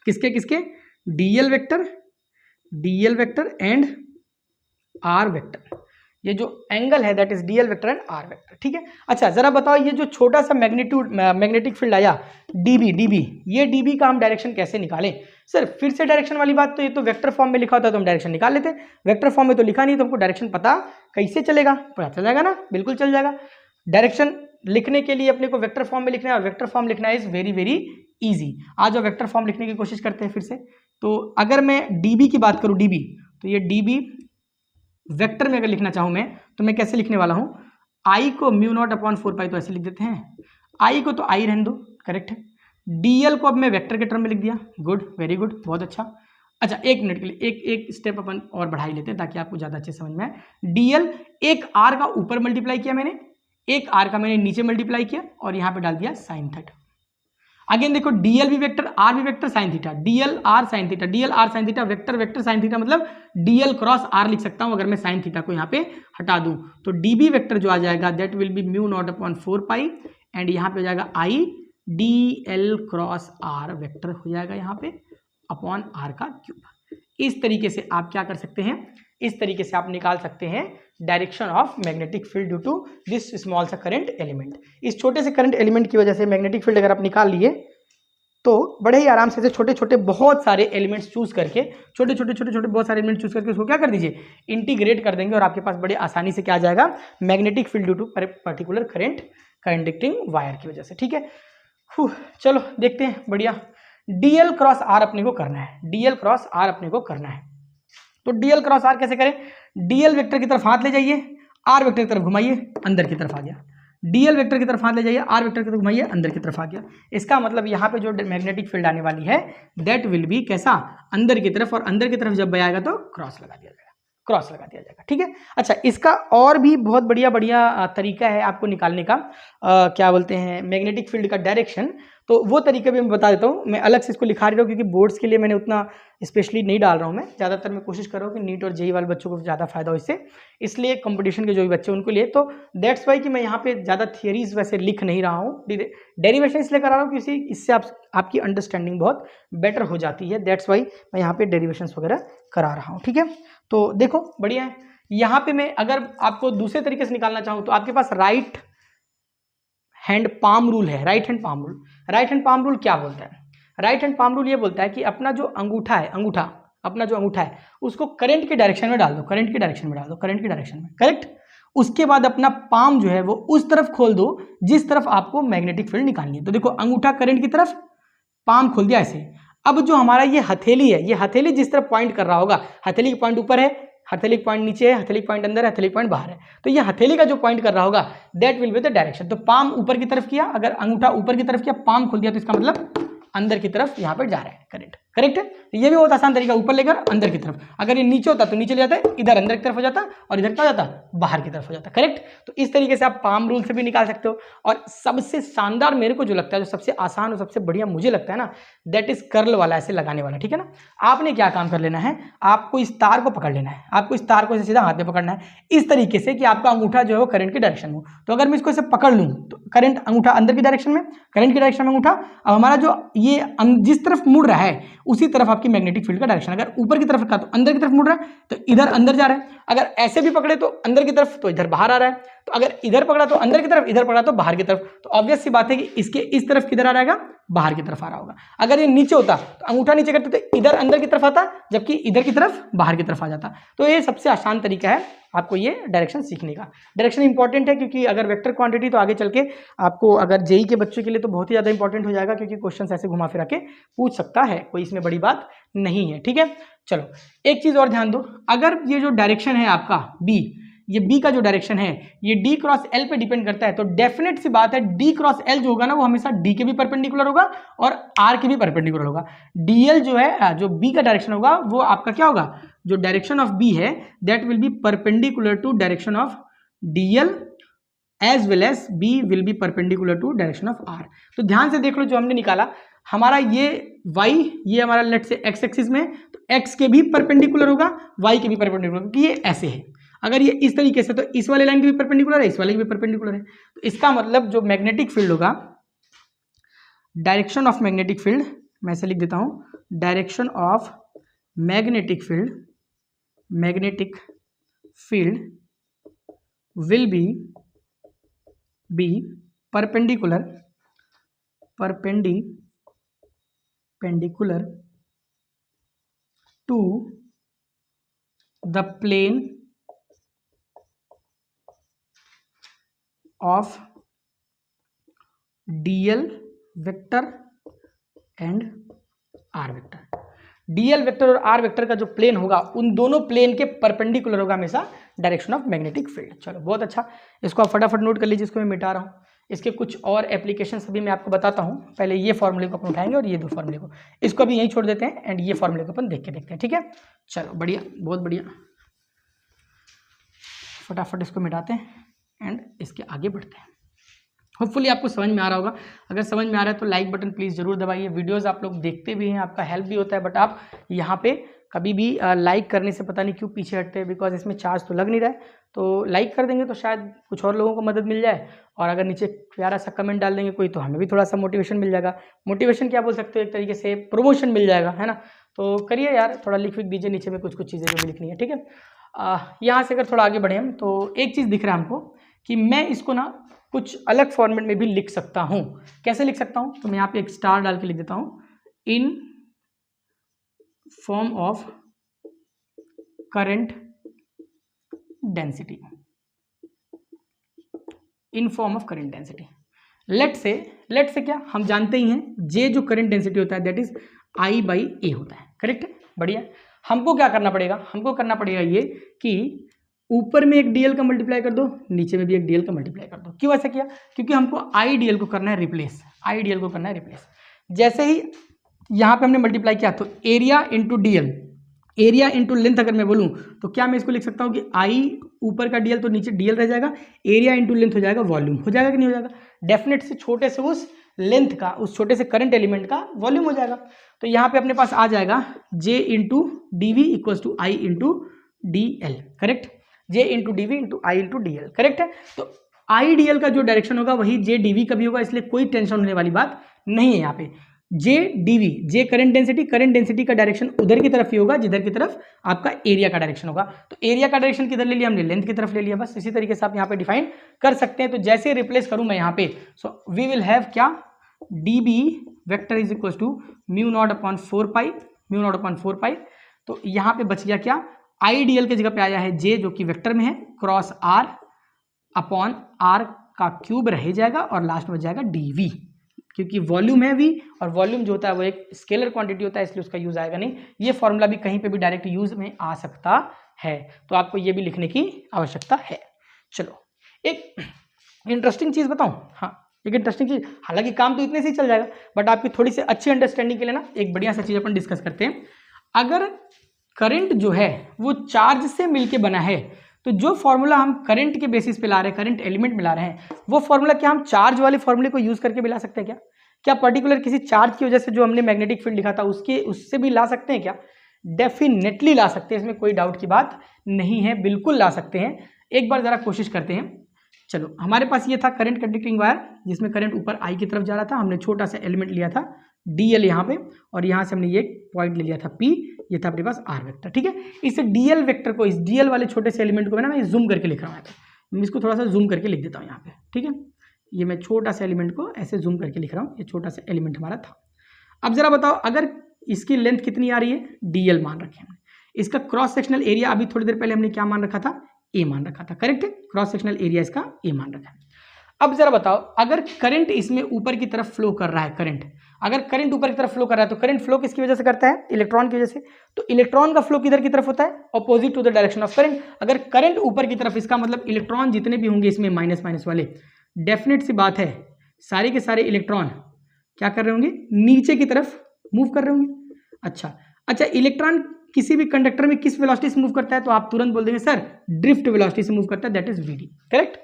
किसके किसके, dl vector and r vector. ये जो एंगल है that is dl vector and r vector. ठीक है, अच्छा जरा बताओ, ये जो छोटा सा मैग्नेटिक फील्ड आया dB, ये dB का हम डायरेक्शन कैसे निकालें? सर फिर से डायरेक्शन वाली बात, तो ये तो वेक्टर फॉर्म में लिखा होता तो हम डायरेक्शन निकाल लेते, वेक्टर फॉर्म में तो लिखा नहीं, तो हमको डायरेक्शन पता कैसे चलेगा? पता चल जाएगा ना, बिल्कुल चल जाएगा। डायरेक्शन लिखने के लिए अपने को वेक्टर फॉर्म में लिखना है, और वेक्टर फॉर्म लिखना इज वेरी वेरी ईजी। आज जो वेक्टर फॉर्म लिखने की कोशिश करते हैं फिर से, तो अगर मैं dB की बात करूँ, dB, तो ये dB वेक्टर में अगर लिखना चाहूँ मैं, तो मैं कैसे लिखने वाला हूँ, I को म्यू नॉट अपॉन 4 पाई, तो ऐसे लिख देते हैं, I को तो I रहने दो, करेक्ट है। dl को अब मैं वेक्टर के टर्म में लिख दिया, गुड, वेरी गुड, बहुत अच्छा। अच्छा एक मिनट के लिए एक स्टेप अपन और बढ़ा ही लेते हैं ताकि आपको ज़्यादा अच्छे समझ में आए। dl एक r का ऊपर मल्टीप्लाई किया मैंने, एक r का मैंने नीचे मल्टीप्लाई किया, और यहाँ पे डाल दिया साइन थीटा। अगेन देखो dl भी वेक्टर, r भी vector, sine theta, dl r sine theta, dl r sine theta, vector vector sine theta, मतलब dl क्रॉस r लिख सकता हूं अगर मैं साइन थीटा को यहाँ पे हटा दूं, तो db वेक्टर जो आ जाएगा that will B mu naught upon 4 pi, and यहाँ पे हो जाएगा I dl cross r vector हो जाएगा यहाँ पे अपॉन r का क्यूब। इस तरीके से आप क्या कर सकते हैं, इस तरीके से आप निकाल सकते हैं direction of magnetic field due to this small सा करंट एलिमेंट। इस छोटे से करंट एलिमेंट की वजह से मैग्नेटिक फील्ड अगर आप निकाल लिए तो बड़े ही आराम से छोटे छोटे बहुत सारे एलिमेंट्स चूज करके, छोटे छोटे बहुत सारे एलिमेंट चूज करके उसको क्या कर दीजिए, इंटीग्रेट कर देंगे, और आपके पास बड़े आसानी से क्या आ जाएगा, magnetic field due to particular current conducting wire की वजह से। ठीक है, चलो देखते हैं, बढ़िया। dl क्रॉस r अपने को करना है, dl क्रॉस r अपने को करना है, तो dl क्रॉस r कैसे करें, dl वेक्टर की तरफ हाथ ले जाइए, r वेक्टर की तरफ घुमाइए, अंदर की तरफ आ गया, dl वेक्टर की तरफ हाथ ले जाइए, r वेक्टर की तरफ घुमाइए, अंदर की तरफ आ गया। इसका मतलब यहाँ पे जो मैग्नेटिक फील्ड आने वाली है दैट विल बी कैसा, अंदर की तरफ, और अंदर की तरफ जब आएगा तो क्रॉस लगा दिया जाएगा, क्रॉस लगा दिया जाएगा। ठीक है, अच्छा इसका और भी बहुत बढ़िया तरीका है आपको निकालने का, क्या बोलते हैं, मैग्नेटिक फील्ड का डायरेक्शन। तो वो तरीका भी मैं बता देता हूँ, मैं अलग से इसको लिखा रहा हूँ क्योंकि बोर्ड्स के लिए मैंने उतना स्पेशली नहीं डाल रहा हूँ, मैं ज़्यादातर मैं कोशिश कर रहा हूँ कि नीट और जेई वाले बच्चों को ज़्यादा फायदा हो इससे, इसलिए कंपटीशन के जो भी बच्चे उनको लिए, तो दैट्स वाई कि मैं यहाँ पे ज़्यादा थियरीज वैसे लिख नहीं रहा हूँ, डेरिवेशन इसलिए करा रहा हूँ कि इससे आपकी अंडरस्टैंडिंग बहुत बेटर हो जाती है, दैट्स वाई मैं यहाँ पे डेरिवेशन वगैरह करा रहा हूँ। ठीक है, तो देखो बढ़िया है। यहाँ पे मैं अगर आपको दूसरे तरीके से निकालना चाहूँ तो आपके पास राइट हैंड पाम रूल है, right hand palm rule. Right hand palm rule क्या बोलता है, राइट हैंड पाम रूल ये बोलता है कि अपना जो अंगूठा है, अपना जो अंगूठा है उसको करंट के डायरेक्शन में डाल दो, करंट के डायरेक्शन में, करेक्ट। उसके बाद अपना पाम जो है वो उस तरफ खोल दो जिस तरफ आपको मैग्नेटिक फील्ड निकालनी है। तो देखो अंगूठा करंट की तरफ, पाम खोल दिया ऐसे। अब जो हमारा ये हथेली है, ये हथेली जिस तरफ पॉइंट कर रहा होगा, हथेली की पॉइंट ऊपर है, हथेली पॉइंट नीचे है, हथेली पॉइंट अंदर है, हथेली पॉइंट बाहर है, तो ये हथेली का जो पॉइंट कर रहा होगा that will be the direction. तो पाम ऊपर की तरफ किया, अगर अंगूठा ऊपर की तरफ किया, पाम खोल दिया, तो इसका मतलब अंदर की तरफ यहाँ पर जा रहा है करंट, करेक्ट है। तो ये भी बहुत आसान तरीका, ऊपर लेकर अंदर की तरफ, अगर ये नीचे होता तो नीचे ले जाता है, इधर अंदर की तरफ हो जाता, और इधर क्या हो जाता, बाहर की तरफ हो जाता, करेक्ट। तो इस तरीके से आप पाम रूल से भी निकाल सकते हो। और सबसे शानदार मेरे को जो लगता है, जो सबसे आसान और सबसे बढ़िया मुझे लगता है ना, दैट इज कर्ल वाला, ऐसे लगाने वाला। ठीक है ना, आपने क्या काम कर लेना है, आपको इस तार को पकड़ लेना है, आपको इस तार को सीधा हाथ में पकड़ना है इस तरीके से कि आपका अंगूठा जो है वो करंट के डायरेक्शन में हो। तो अगर मैं इसको ऐसे पकड़ लूँ तो करंट, अंगूठा अंदर की डायरेक्शन में, करंट की डायरेक्शन में अंगूठा, अब हमारा जो ये जिस तरफ मुड़ रहा है उसी तरफ आपकी मैग्नेटिक फील्ड का डायरेक्शन। अगर ऊपर की तरफ का तो अंदर की तरफ मुड़ रहा है, तो इधर अंदर जा रहा है। अगर ऐसे भी पकड़े तो अंदर की तरफ, तो इधर बाहर आ रहा है। तो अगर इधर पकड़ा तो अंदर की तरफ, इधर पकड़ा तो बाहर की तरफ। तो ऑब्वियस सी बात है कि इसके इस तरफ किधर आ जाएगा, बाहर की तरफ आ रहा होगा। अगर ये नीचे होता तो अंगूठा नीचे करते तो इधर अंदर की तरफ आता, जबकि इधर की तरफ बाहर की तरफ आ जाता। तो ये सबसे आसान तरीका है आपको ये डायरेक्शन सीखने का। डायरेक्शन इंपॉर्टेंट है क्योंकि अगर वेक्टर क्वांटिटी तो आगे चल के आपको अगर जेई के बच्चों के लिए तो बहुत ही ज़्यादा इंपॉर्टेंट हो जाएगा, क्योंकि क्वेश्चन ऐसे घुमा फिरा के पूछ सकता है, कोई इसमें बड़ी बात नहीं है। ठीक है, चलो एक चीज़ और ध्यान दो, अगर ये जो डायरेक्शन है आपका बी, ये बी का जो डायरेक्शन है ये डी क्रॉस एल पे डिपेंड करता है, तो डेफिनेट सी बात है डी क्रॉस एल जो होगा ना वो हमेशा डी के भी परपेंडिकुलर होगा और आर के भी परपेंडिकुलर होगा। डीएल जो है, जो बी का डायरेक्शन होगा वो आपका क्या होगा, जो डायरेक्शन ऑफ बी है that will be perpendicular to direction of DL as well as B will be perpendicular to direction of R. तो ध्यान से देख लो, जो हमने निकाला हमारा ये y, ये हमारा लेट से x एक्सिस में, तो x के भी परपेंडिकुलर होगा, y के भी परपेंडिकुलर, क्योंकि ये ऐसे है। अगर ये इस तरीके से तो इस वाले लाइन के भी परपेंडिकुलर है, इस वाले के भी परपेंडिकुलर है। तो इसका मतलब जो मैग्नेटिक फील्ड होगा, डायरेक्शन ऑफ मैग्नेटिक फील्ड, मैं ऐसे लिख देता हूं, direction of magnetic field, magnetic field will be perpendicular to the plane of DL vector and R vector. DL vector और आर वेक्टर का जो प्लेन होगा उन दोनों प्लेन के परपेंडिकुलर होगा हमेशा डायरेक्शन ऑफ मैग्नेटिक फील्ड। चलो बहुत अच्छा, इसको आप फटाफट नोट कर लीजिए, इसको मैं मिटा रहा हूँ। इसके कुछ और एप्लीकेशंस अभी मैं आपको बताता हूँ, पहले ये फॉर्मूले को अपन उठाएंगे और ये दो फॉर्मूले को, इसको अभी यहीं छोड़ देते हैं एंड ये फॉर्मूले को अपन देख के देखते हैं। ठीक है, चलो बढ़िया, बहुत बढ़िया, फटाफट इसको मिटाते हैं एंड इसके आगे बढ़ते हैं। होपफुली आपको समझ में आ रहा होगा। अगर समझ में आ रहा है तो लाइक बटन प्लीज़ जरूर दबाइए। वीडियोस आप लोग देखते भी हैं, आपका हेल्प भी होता है, बट आप यहाँ पे कभी भी लाइक करने से पता नहीं क्यों पीछे हटते हैं, बिकॉज इसमें चार्ज तो लग नहीं रहा है। तो लाइक कर देंगे तो शायद कुछ और लोगों को मदद मिल जाए, और अगर नीचे प्यारा सा कमेंट डाल देंगे कोई तो हमें भी थोड़ा सा मोटिवेशन मिल जाएगा। मोटिवेशन क्या बोल सकते हो, एक तरीके से प्रमोशन मिल जाएगा, है ना। तो करिए यार, थोड़ा लिख दीजिए नीचे में कुछ चीज़ें जो भी लिखनी है। ठीक है, यहाँ से अगर थोड़ा आगे बढ़े हम, तो एक चीज़ दिख रहा है हमको कि मैं इसको ना कुछ अलग फॉर्मेट में भी लिख सकता हूँ। कैसे लिख सकता हूँ, तो मैं यहाँ पे एक स्टार डाल के लिख देता हूँ, in form of current density, in form of current density. लेट से क्या, हम जानते ही हैं जे जो करंट डेंसिटी होता है दैट इज I बाई ए होता है, करेक्ट है, बढ़िया। हमको क्या करना पड़ेगा, हमको करना पड़ेगा ये कि ऊपर में एक dl का मल्टीप्लाई कर दो, नीचे में भी एक dl का मल्टीप्लाई कर दो। क्यों ऐसा किया, क्योंकि हमको idl को करना है रिप्लेस, idl को करना है रिप्लेस। जैसे ही यहाँ पे हमने मल्टीप्लाई किया तो area into dl, area into length अगर मैं बोलूँ तो क्या मैं इसको लिख सकता हूँ कि I ऊपर का dl तो नीचे dl रह जाएगा, एरिया इंटू लेंथ हो जाएगा वॉल्यूम, हो जाएगा कि नहीं हो जाएगा। डेफिनेट से छोटे से उस लेंथ का, उस छोटे से करंट एलिमेंट का वॉल्यूम हो जाएगा। तो यहाँ पे अपने पास आ जाएगा J into D V equals to I into D L, correct, J into D V into I into D L, correct है। तो आई डी एल का जो डायरेक्शन होगा वही J डी वी का भी होगा, इसलिए कोई टेंशन होने वाली बात नहीं है यहाँ पे। J D V, J current density का डायरेक्शन उधर की तरफ ही होगा जिधर की तरफ आपका एरिया का डायरेक्शन होगा। तो एरिया का डायरेक्शन किधर ले लिया हमने, लेंथ की तरफ ले लिया। बस इसी तरीके से आप यहाँ पे डिफाइन कर सकते हैं। तो जैसे रिप्लेस करूँ मैं यहाँ पे, सो वी विल हैव क्या, D B vector is equal to mu naught upon 4 pi. तो यहाँ पे बच गया क्या, आई डी एल की जगह पे आया है J जो कि वेक्टर में है, क्रॉस R अपॉन R का क्यूब रह जाएगा और लास्ट में जाएगा डी वी, क्योंकि वॉल्यूम है V और वॉल्यूम जो होता है वो एक स्केलर क्वांटिटी होता है, इसलिए उसका यूज आएगा नहीं। ये फॉर्मूला भी कहीं पे भी डायरेक्ट यूज में आ सकता है, तो आपको ये भी लिखने की आवश्यकता है। चलो एक इंटरेस्टिंग चीज बताऊं, हाँ एक इंटरेस्टिंग चीज, हालांकि काम तो इतने से ही चल जाएगा, बट आपकी थोड़ी सी अच्छी अंडरस्टैंडिंग के लिए ना एक बढ़िया सा चीज अपन डिस्कस करते हैं। अगर करंट जो है वो चार्ज से मिलके बना है, तो जो फॉर्मूला हम करंट के बेसिस पे ला रहे हैं, करंट एलिमेंट में ला रहे हैं, वो फॉर्मूला क्या हम चार्ज वाले फॉर्मूले को यूज करके भी ला सकते हैं क्या? क्या पर्टिकुलर किसी चार्ज की वजह से जो हमने मैग्नेटिक फील्ड लिखा था उससे भी ला सकते हैं क्या? डेफिनेटली ला सकते हैं, इसमें कोई डाउट की बात नहीं है, बिल्कुल ला सकते हैं। एक बार जरा कोशिश करते हैं। चलो हमारे पास ये था करंट कंडक्टिंग वायर, जिसमें करंट ऊपर आई की तरफ जा रहा था। हमने छोटा सा एलिमेंट लिया था डीएल यहाँ पे, और यहाँ से हमने ये पॉइंट ले लिया था पी, ये था अपने पास आर वेक्टर। ठीक है, इस डीएल वेक्टर को, इस डीएल वाले छोटे से एलिमेंट को मैं जूम करके लिख रहा हूँ। मैं इसको थोड़ा सा जूम करके लिख देता हूँ यहाँ पे। ठीक है, ये मैं छोटा सा एलिमेंट को ऐसे जूम करके लिख रहा हूँ, ये छोटा सा एलिमेंट हमारा था। अब जरा बताओ, अगर इसकी लेंथ कितनी आ रही है, dl मान रखे हमने। इसका क्रॉस सेक्शनल एरिया अभी थोड़ी देर पहले हमने क्या मान रखा था, a मान रखा था, करेक्ट है। क्रॉस सेक्शनल एरिया इसका a मान रखा है। अब जरा बताओ, अगर करंट इसमें ऊपर की तरफ फ्लो कर रहा है, करंट अगर करंट ऊपर की तरफ फ्लो कर रहा है, तो करंट फ्लो किसकी वजह से करता है, इलेक्ट्रॉन की वजह से। तो इलेक्ट्रॉन का फ्लो किधर की तरफ होता है, opposite to the direction of current. अगर करंट ऊपर की तरफ, इसका मतलब इलेक्ट्रॉन जितने भी होंगे इसमें माइनस माइनस वाले, डेफिनेट सी बात है सारे के सारे इलेक्ट्रॉन क्या कर रहे होंगे, नीचे की तरफ मूव कर रहे होंगे। अच्छा, इलेक्ट्रॉन किसी भी कंडक्टर में किस वेलोसिटी से मूव करता है, तो आप तुरंत बोल देंगे सर ड्रिफ्ट वेलोसिटी से मूव करता है, दैट इज वीडी, करेक्ट।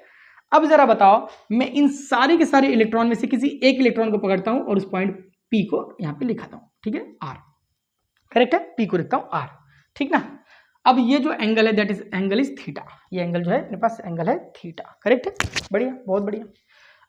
अब जरा बताओ, मैं इन सारे के सारे इलेक्ट्रॉन में से किसी एक इलेक्ट्रॉन को पकड़ता हूं और उस पॉइंट पी को यहां पे लिखाता हूं, ठीक है, आर, करेक्ट है, पी को लिखता हूं आर, ठीक ना। अब ये जो एंगल है that is angle is theta, ये एंगल जो है मेरे पास एंगल है थीटा, करेक्ट है, बढ़िया, बहुत बढ़िया।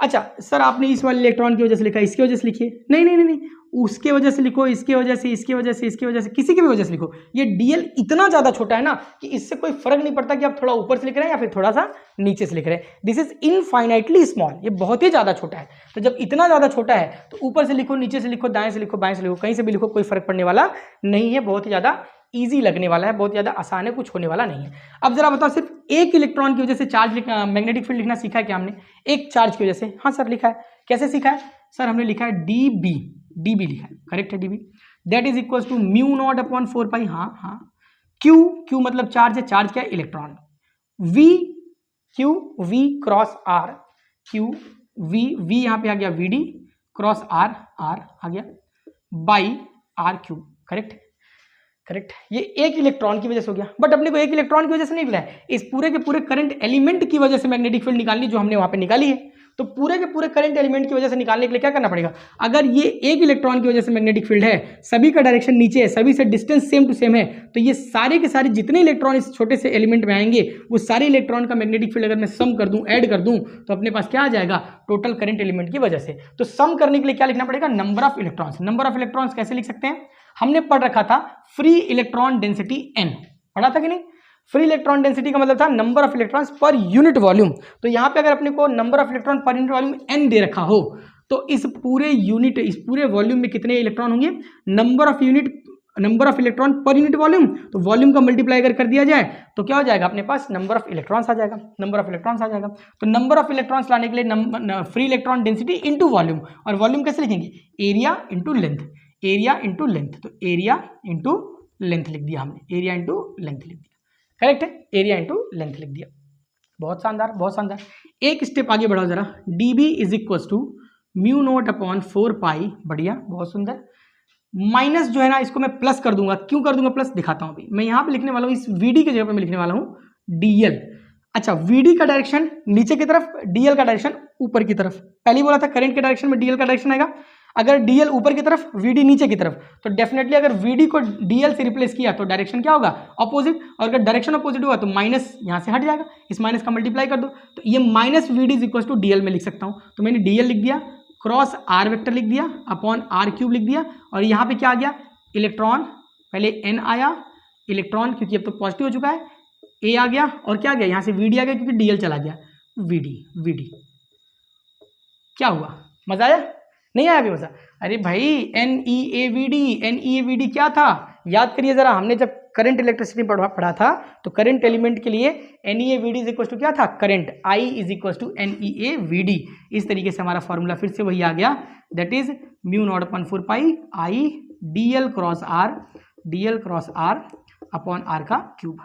अच्छा सर, आपने इस वाले इलेक्ट्रॉन की वजह से लिखा, इसकी वजह से लिखिए, नहीं नहीं नहीं, उसके वजह से लिखो, इसकी वजह से, इसकी वजह से, इसकी वजह से, किसी की भी वजह से लिखो। ये dl इतना ज्यादा छोटा है ना कि इससे कोई फर्क नहीं पड़ता कि आप थोड़ा ऊपर से लिख रहे हैं या फिर थोड़ा सा नीचे से लिख रहे हैं। दिस इज इनफाइनाइटली स्मॉल, ये बहुत ही ज्यादा छोटा है। तो जब इतना ज्यादा छोटा है तो ऊपर से लिखो, नीचे से लिखो, दाएं से लिखो, बाएं से लिखो, कहीं से भी लिखो, कोई फर्क पड़ने वाला नहीं है, बहुत ही ज्यादा ईजी लगने वाला है, बहुत ज्यादा आसान है, कुछ होने वाला नहीं है। अब जरा बताओ, सिर्फ एक इलेक्ट्रॉन की वजह से चार्ज लिखना, मैग्नेटिक फील्ड लिखना सीखा है क्या हमने, एक चार्ज की वजह से। हाँ सर लिखा है, कैसे सीखा है सर, हमने लिखा है dB लिखा है, करेक्ट है, dB that is equal to mu naught upon 4 pi, हाँ, Q मतलब चार्ज है, चार्ज क्या है, electron, V cross R, V यहाँ पे आ गया VD क्रॉस R आ गया बाई R3, करेक्ट। ये एक इलेक्ट्रॉन की वजह से हो गया, बट अपने को एक इलेक्ट्रॉन की वजह से नहीं मिला है, इस पूरे के पूरे करंट एलिमेंट की वजह से मैग्नेटिक फील्ड निकालनी, जो हमने वहां पे निकाली है। तो पूरे के पूरे करंट एलिमेंट की वजह से निकालने के लिए क्या करना पड़ेगा, अगर ये एक इलेक्ट्रॉन की वजह से मैग्नेटिक फील्ड है, सभी का डायरेक्शन नीचे है, सभी से डिस्टेंस सेम टू सेम है, तो ये सारे के सारे जितने इलेक्ट्रॉन इस छोटे से एलिमेंट में आएंगे, वो सारे इलेक्ट्रॉन का मैग्नेटिक फील्ड अगर मैं सम कर दूं, ऐड कर दूं, तो अपने पास क्या आ जाएगा, टोटल करंट एलिमेंट की वजह से। तो सम करने के लिए क्या लिखना पड़ेगा, number of electrons. Number of electrons कैसे लिख सकते हैं, हमने पढ़ रखा था फ्री इलेक्ट्रॉन डेंसिटी n, पढ़ा था कि नहीं। फ्री इलेक्ट्रॉन डेंसिटी का मतलब था number of electrons per unit volume. तो यहां पे अगर अपने को number of electron per unit volume n दे रखा हो, तो इस पूरे वॉल्यूम में कितने इलेक्ट्रॉन होंगे, number of electron per unit volume. तो वॉल्यूम का मल्टीप्लाई अगर कर दिया जाए तो क्या हो जाएगा, अपने पास नंबर ऑफ इलेक्ट्रॉन्स आ जाएगा, तो नंबर ऑफ इलेक्ट्रॉन्स लाने के लिए free electron density into volume, और वॉल्यूम कैसे लिखेंगे, एरिया इंटू लेंथ, तो एरिया इंटू लेंथ लिख दिया हमने, एरिया इंटू लेंथ लिख दिया, करेक्ट है, एरिया इंटू लेंथ लिख दिया। बहुत शानदार। एक स्टेप आगे बढ़ाओ जरा, dB is equal to mu naught upon 4 pi, बढ़िया, बहुत सुंदर। माइनस जो है ना, इसको मैं प्लस कर दूंगा, क्यों कर दूंगा प्लस, दिखाता हूं अभी। मैं यहां पे लिखने वाला हूं, इस VD के जगह पे मैं लिखने वाला हूं DL। अच्छा, VD का डायरेक्शन नीचे की तरफ, DL का डायरेक्शन ऊपर की तरफ। पहले बोला था करंट के डायरेक्शन में DL का डायरेक्शन आएगा, अगर DL ऊपर की तरफ, VD नीचे की तरफ, तो डेफिनेटली अगर VD को DL से रिप्लेस किया तो डायरेक्शन क्या होगा, अपोजिट, और अगर डायरेक्शन अपोजिट हुआ तो माइनस यहां से हट जाएगा, इस माइनस का मल्टीप्लाई कर दो, तो ये minus VD is equal to DL में लिख सकता हूं। तो मैंने DL लिख दिया, क्रॉस R वेक्टर लिख दिया, अपॉन R³ लिख दिया, और यहाँ पे क्या आ गया, इलेक्ट्रॉन, पहले N आया, इलेक्ट्रॉन क्योंकि अब तो पॉजिटिव हो चुका है, A आ गया, और क्या आ गया, यहाँ से VD आ गया क्योंकि DL चला गया, VD क्या हुआ, मजा आया, नहीं आया अभी मजा, अरे भाई NEAVD क्या था, याद करिए जरा, हमने जब करंट इलेक्ट्रिसिटी पढ़ा था तो करंट एलिमेंट के लिए NEAVD इज इक्वल टू क्या था, current, I is equal to NEAVD। इस तरीके से हमारा फॉर्मूला फिर से वही आ गया, that is mu naught upon 4 pi I DL cross R upon R का क्यूब।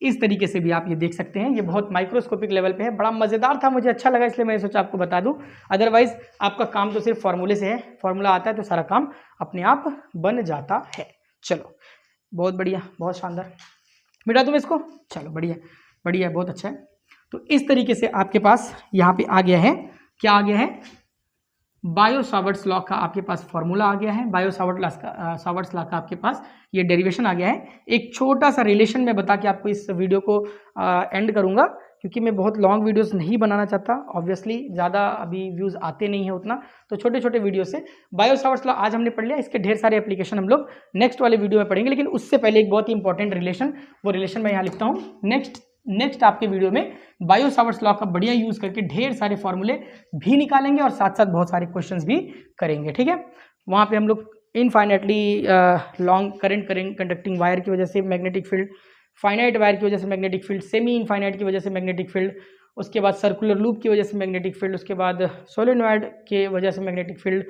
इस तरीके से भी आप ये देख सकते हैं, ये बहुत माइक्रोस्कोपिक लेवल पे है, बड़ा मज़ेदार था, मुझे अच्छा लगा इसलिए मैंने सोचा आपको बता दूं। अदरवाइज आपका काम तो सिर्फ फॉर्मूले से है, फॉर्मूला आता है तो सारा काम अपने आप बन जाता है। चलो बहुत बढ़िया, बहुत शानदार, मिटा दूँ इसको, चलो बढ़िया, बहुत अच्छा है। तो इस तरीके से आपके पास यहाँ पे आ गया है, क्या आ गया है, बायो-सावर्ट्स लॉ का आपके पास फॉर्मूला आ गया है, बायो-सावर्ट्स लॉ का आपके पास ये डेरिवेशन आ गया है। एक छोटा सा रिलेशन में बता के आपको इस वीडियो को एंड करूंगा, क्योंकि मैं बहुत लॉन्ग वीडियोस नहीं बनाना चाहता, ऑब्वियसली ज़्यादा अभी व्यूज़ आते नहीं है उतना, तो छोटे छोटे वीडियो से बायो-सावर्ट्स लॉ आज हमने पढ़ लिया, इसके ढेर सारे एप्लीकेशन हम लोग नेक्स्ट वाले वीडियो में पढ़ेंगे। लेकिन उससे पहले एक बहुत ही इंपॉर्टेंट रिलेशन, वो रिलेशन मैं यहाँ लिखता हूँ, नेक्स्ट नेक्स्ट आपके वीडियो में बायो सावर्ट्स लॉ का बढ़िया यूज़ करके ढेर सारे फॉर्मूले भी निकालेंगे और साथ साथ बहुत सारे क्वेश्चंस भी करेंगे, ठीक है। वहाँ पे हम लोग infinitely long current conducting wire की वजह से मैग्नेटिक फील्ड, फाइनाइट वायर की वजह से मैग्नेटिक फील्ड, सेमी इनफाइनाइट की वजह से मैग्नेटिक फील्ड, उसके बाद सर्कुलर लूप की वजह से मैग्नेटिक फील्ड, उसके बाद सोलेनॉइड के वजह से मैग्नेटिक फील्ड,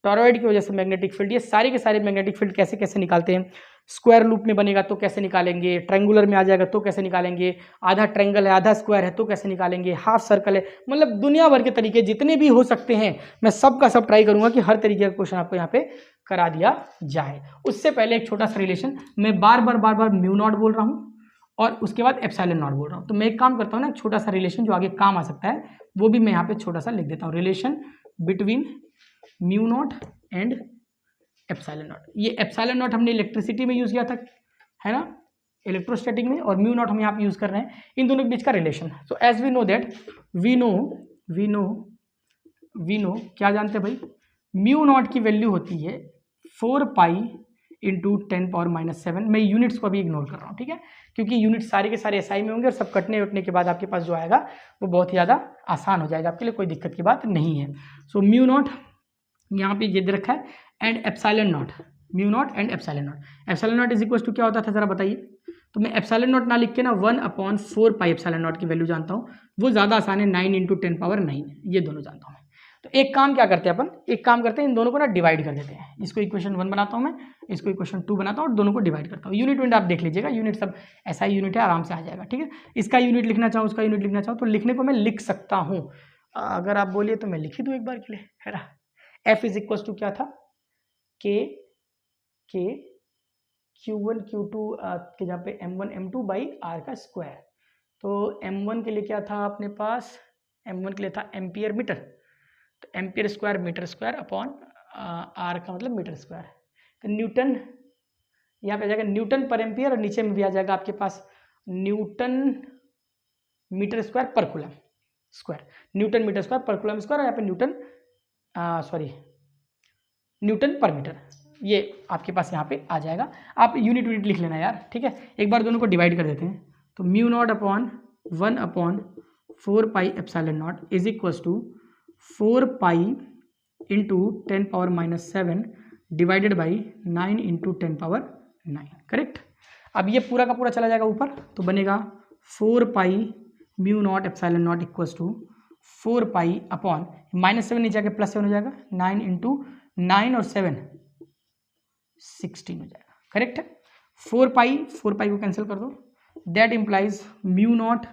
टॉरॉइड की वजह से मैग्नेटिक फील्ड, ये सारे के सारे मैग्नेटिक फील्ड कैसे कैसे निकालते हैं, स्क्वायर लूप में बनेगा तो कैसे निकालेंगे, ट्रायंगुलर में आ जाएगा तो कैसे निकालेंगे, आधा ट्रायंगल है आधा स्क्वायर है तो कैसे निकालेंगे, हाफ सर्कल है, मतलब दुनिया भर के तरीके जितने भी हो सकते हैं मैं सब का सब ट्राई करूंगा कि हर तरीके का क्वेश्चन आपको यहाँ पे करा दिया जाए। उससे पहले एक छोटा सा रिलेशन, मैं बार बार म्यू नॉट बोल रहा हूँ और उसके बाद एप्सिलॉन नॉट बोल रहा हूँ, तो मैं एक काम करता हूँ ना, छोटा सा रिलेशन जो आगे काम आ सकता है वो भी मैं यहाँ पे छोटा सा लिख देता हूँ, relation between mu naught and epsilon naught. ये एप्सिलॉन नॉट हमने इलेक्ट्रिसिटी में यूज़ किया था, है ना, इलेक्ट्रोस्टैटिक में, और म्यू नॉट हम यहाँ पे यूज़ कर रहे हैं, इन दोनों के बीच का relation. So as we know that we know क्या जानते हैं भाई, म्यू नॉट की वैल्यू होती है 4 पाई इंटू 10⁻⁷। मैं यूनिट्स को अभी इग्नोर कर रहा हूँ, ठीक है, क्योंकि यूनिट सारे के सारे एसआई में होंगे और सब कटने उठने के बाद आपके पास जो आएगा वो बहुत ही ज़्यादा आसान हो जाएगा आपके लिए, कोई दिक्कत की बात नहीं है। सो म्यू नॉट यहाँ पे ये दे रखा है and epsilon naught, mu naught and epsilon naught. Epsilon naught is equal to क्या होता था ज़रा बताइए, तो मैं एप्सिलॉन नॉट ना लिख के ना 1/4 पाई एप्सिलॉन नॉट की वैल्यू जानता हूँ, वो ज़्यादा आसान है, 9 × 10⁻⁹, ये दोनों जानता हूँ मैं। तो एक काम क्या करते हैं अपन, एक काम करते हैं, इन दोनों को ना डिवाइड कर देते हैं, इसको इक्वेशन 1 बनाता हूँ मैं, इसको इक्वेशन 2 बनाता हूँ और दोनों को डिवाइड करता हूँ। यूनिट आप देख लीजिएगा, यूनिट सब ऐसा ही यूनिट है, आराम से आ जाएगा, ठीक है। इसका यूनिट लिखना चाहूँ, उसका यूनिट लिखना चाहूँ तो लिखने को मैं लिख सकता हूँ, अगर आप बोलिए तो मैं लिख ही दूँ एक बार के लिए, है ना। एफ इज इक्वल टू क्या था, के Q1 Q2 के जहाँ पे M1 M2 बाई आर का स्क्वायर। तो M1 के लिए क्या था अपने पास, M1 के लिए था एम्पियर मीटर, तो ampere square metre square upon R का मतलब मीटर स्क्वायर, तो न्यूटन यहाँ पे आ जाएगा न्यूटन पर एम्पियर, और नीचे में भी आ जाएगा आपके पास न्यूटन मीटर स्क्वायर पर coulomb square, newton metre square पर कूलम स्क्वायर, और यहाँ पे न्यूटन पर मीटर, ये आपके पास यहाँ पे आ जाएगा। आप यूनिट लिख लेना यार, ठीक है। एक बार दोनों को डिवाइड कर देते हैं, तो mu naught upon 1/4 pi epsilon naught is equals to 4 pi into 10⁻⁷ divided by 9 × 10⁻⁹, correct. अब ये पूरा का पूरा चला जाएगा ऊपर, तो बनेगा 4 pi mu naught epsilon naught equals to 4 pi upon -7 नीचे आके +7 हो जाएगा, 9 × 9 और 7 16 हो जाएगा, करेक्ट है। 4 पाई को कैंसिल कर दो, that implies mu naught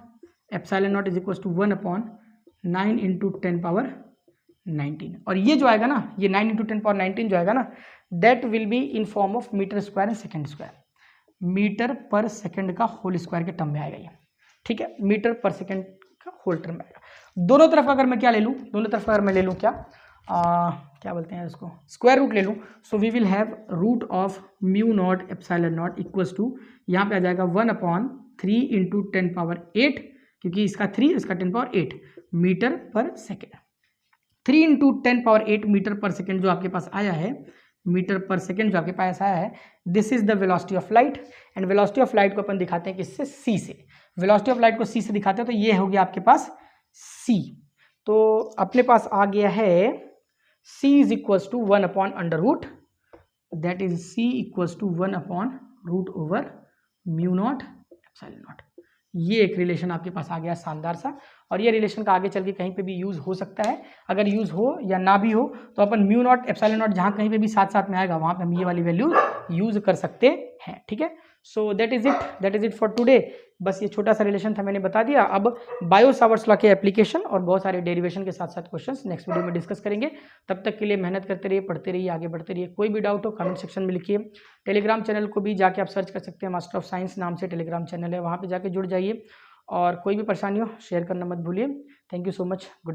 epsilon naught is equal to 1/9 × 10⁻⁹, और ये जो आएगा ना, ये 9 × 10⁻⁹ जो आएगा ना, that will be in form of metre square and second square, metre पर सेकेंड का होल स्क्वायर के टर्म में आएगा ये, ठीक है, मीटर पर सेकेंड का होल टर्म में आएगा। दोनों तरफ अगर मैं क्या ले लूँ, दोनों तरफ अगर मैं ले लूँ क्या बोलते हैं इसको, स्क्वायर रूट ले लूँ, so we will have root of mu naught epsilon naught equals to, यहाँ पे आ जाएगा 1/3 × 10⁸, क्योंकि इसका 3 इसका 10⁸ मीटर पर सेकेंड, 3 × 10⁸ मीटर पर सेकेंड जो आपके पास आया है, मीटर पर सेकेंड जो आपके पास आया है, this is the velocity of light, and velocity of light को अपन दिखाते हैं किससे, सी से, वेलोसिटी ऑफ लाइट को सी से दिखाते हैं, तो ये हो गया आपके पास सी, तो अपने पास आ गया है c is equals to 1/√, that is c equals to 1/√/म्यू नॉट एप्सिलॉन नॉट। ये एक रिलेशन आपके पास आ गया शानदार सा, और ये रिलेशन का आगे चल के कहीं पे भी यूज़ हो सकता है, अगर यूज़ हो या ना भी हो तो अपन म्यू नॉट एप्सिलॉन नॉट जहाँ कहीं पे भी साथ साथ में आएगा वहाँ पे हम ये वाली वैल्यू यूज़ कर सकते हैं, ठीक है। So that is it for today. बस ये छोटा सा रिलेशन था, मैंने बता दिया। अब बायो सावर्ट्स लॉ के एप्लीकेशन और बहुत सारे डेरिवेशन के साथ साथ क्वेश्चंस नेक्स्ट वीडियो में डिस्कस करेंगे। तब तक के लिए मेहनत करते रहिए, पढ़ते रहिए, आगे बढ़ते रहिए। कोई भी डाउट हो कमेंट सेक्शन में लिखिए। टेलीग्राम चैनल को भी जाके आप सर्च कर सकते हैं, मास्टर ऑफ साइंस नाम से टेलीग्राम चैनल है, वहाँ पर जाके जुड़ जाइए। और कोई भी परेशानी हो शेयर करना मत भूलिए। Thank you so much, good.